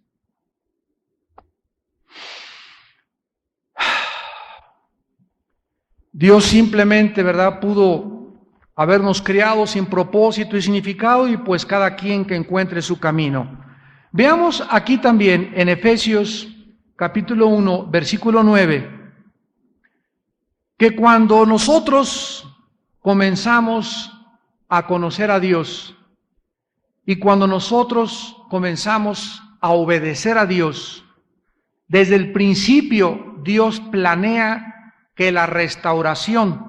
Dios simplemente, ¿verdad?, pudo habernos creado sin propósito y significado, y pues cada quien que encuentre su camino. Veamos aquí también en Efesios capítulo 1, versículo 9, que cuando nosotros comenzamos a conocer a Dios y cuando nosotros comenzamos a obedecer a Dios, desde el principio Dios planea que la restauración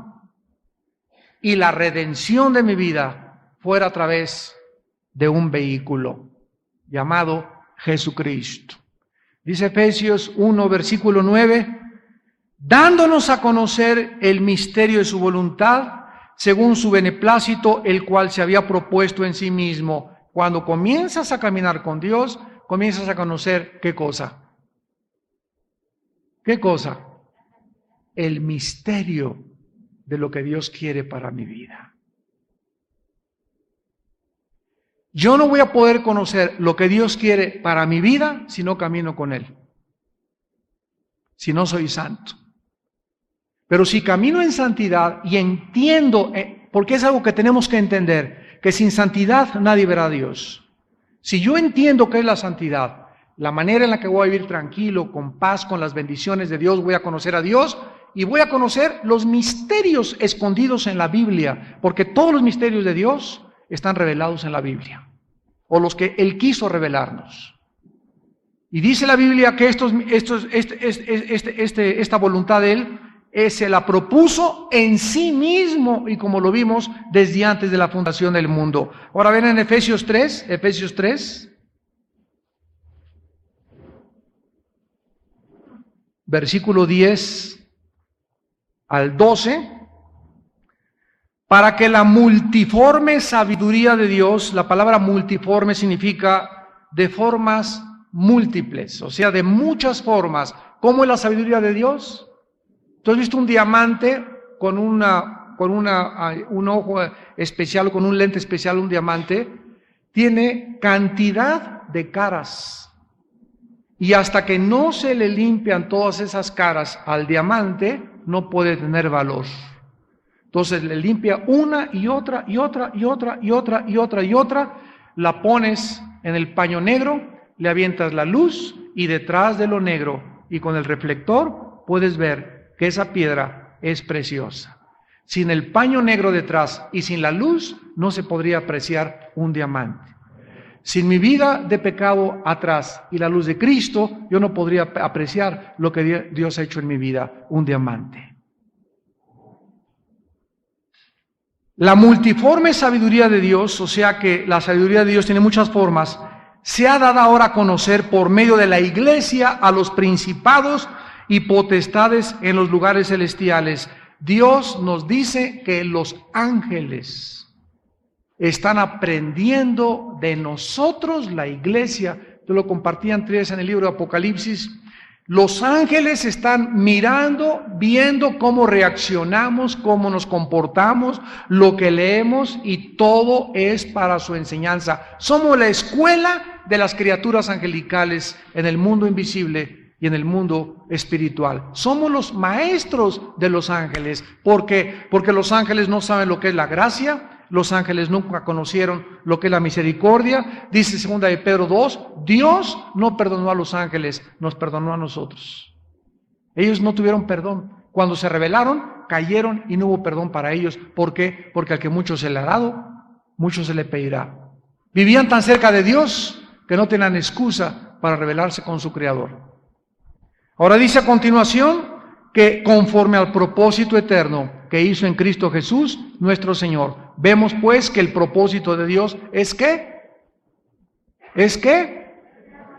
y la redención de mi vida fuera a través de un vehículo llamado Jesucristo. Dice Efesios 1, versículo 9, dándonos a conocer el misterio de su voluntad, según su beneplácito, el cual se había propuesto en sí mismo. Cuando comienzas a caminar con Dios, comienzas a conocer ¿qué cosa? ¿Qué cosa? El misterio de lo que Dios quiere para mi vida. Yo no voy a poder conocer lo que Dios quiere para mi vida si no camino con Él, si no soy santo. Pero si camino en santidad y entiendo, porque es algo que tenemos que entender, que sin santidad nadie verá a Dios. Si yo entiendo qué es la santidad, la manera en la que voy a vivir tranquilo, con paz, con las bendiciones de Dios, voy a conocer a Dios y voy a conocer los misterios escondidos en la Biblia, porque todos los misterios de Dios están revelados en la Biblia, o los que Él quiso revelarnos. Y dice la Biblia que esta voluntad de Él se la propuso en sí mismo, y como lo vimos desde antes de la fundación del mundo. Ahora ven en Efesios 3, versículo 10 al 12. Para que la multiforme sabiduría de Dios, la palabra multiforme significa de formas múltiples, o sea, de muchas formas. ¿Cómo es la sabiduría de Dios? ¿Tú has visto un diamante con un ojo especial, con un lente especial, un diamante? Tiene cantidad de caras. Y hasta que no se le limpian todas esas caras al diamante, no puede tener valor. Entonces le limpia una y otra, y otra, y otra, y otra, y otra, y otra, la pones en el paño negro, le avientas la luz y detrás de lo negro y con el reflector puedes ver que esa piedra es preciosa. Sin el paño negro detrás y sin la luz no se podría apreciar un diamante. Sin mi vida de pecado atrás y la luz de Cristo, yo no podría apreciar lo que Dios ha hecho en mi vida, un diamante. La multiforme sabiduría de Dios, o sea que la sabiduría de Dios tiene muchas formas, se ha dado ahora a conocer por medio de la iglesia a los principados y potestades en los lugares celestiales. Dios nos dice que los ángeles están aprendiendo de nosotros, la iglesia. Yo lo compartí antes en el libro de Apocalipsis. Los ángeles están mirando, viendo cómo reaccionamos, cómo nos comportamos, lo que leemos, y todo es para su enseñanza. Somos la escuela de las criaturas angelicales en el mundo invisible y en el mundo espiritual. Somos los maestros de los ángeles. ¿Por qué? Porque los ángeles no saben lo que es la gracia. Los ángeles nunca conocieron lo que es la misericordia. Dice 2 de Pedro 2, Dios no perdonó a los ángeles, nos perdonó a nosotros. Ellos no tuvieron perdón. Cuando se rebelaron, cayeron y no hubo perdón para ellos. ¿Por qué? Porque al que mucho se le ha dado, mucho se le pedirá. Vivían tan cerca de Dios que no tenían excusa para rebelarse con su Creador. Ahora dice a continuación que conforme al propósito eterno que hizo en Cristo Jesús, nuestro Señor. Vemos pues que el propósito de Dios es ¿qué? ¿Es qué?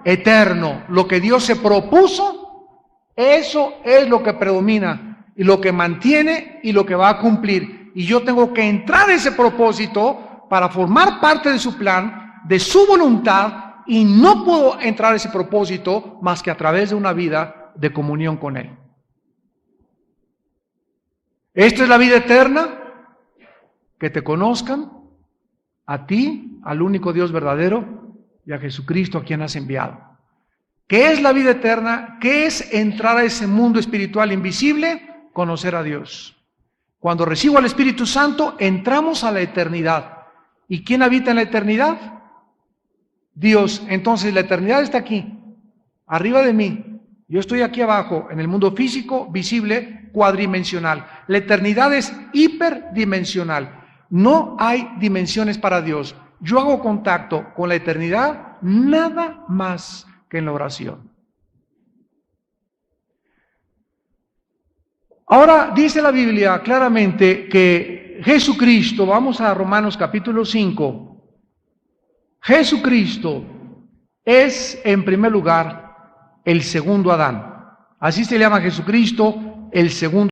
Eterno. Lo que Dios se propuso, eso es lo que predomina y lo que mantiene y lo que va a cumplir. Y yo tengo que entrar a ese propósito para formar parte de su plan, de su voluntad, y no puedo entrar a ese propósito más que a través de una vida de comunión con Él. Esta es la vida eterna, que te conozcan, a ti, al único Dios verdadero, y a Jesucristo a quien has enviado. ¿Qué es la vida eterna? ¿Qué es entrar a ese mundo espiritual invisible? Conocer a Dios. Cuando recibo al Espíritu Santo, entramos a la eternidad. ¿Y quién habita en la eternidad? Dios. Entonces la eternidad está aquí, arriba de mí. Yo estoy aquí abajo, en el mundo físico, visible, cuadridimensional. La eternidad es hiperdimensional. No hay dimensiones para Dios. Yo hago contacto con la eternidad nada más que en la oración. Ahora dice la Biblia claramente que Jesucristo, vamos a Romanos capítulo 5, Jesucristo es en primer lugar el segundo Adán. Así se llama Jesucristo, el segundo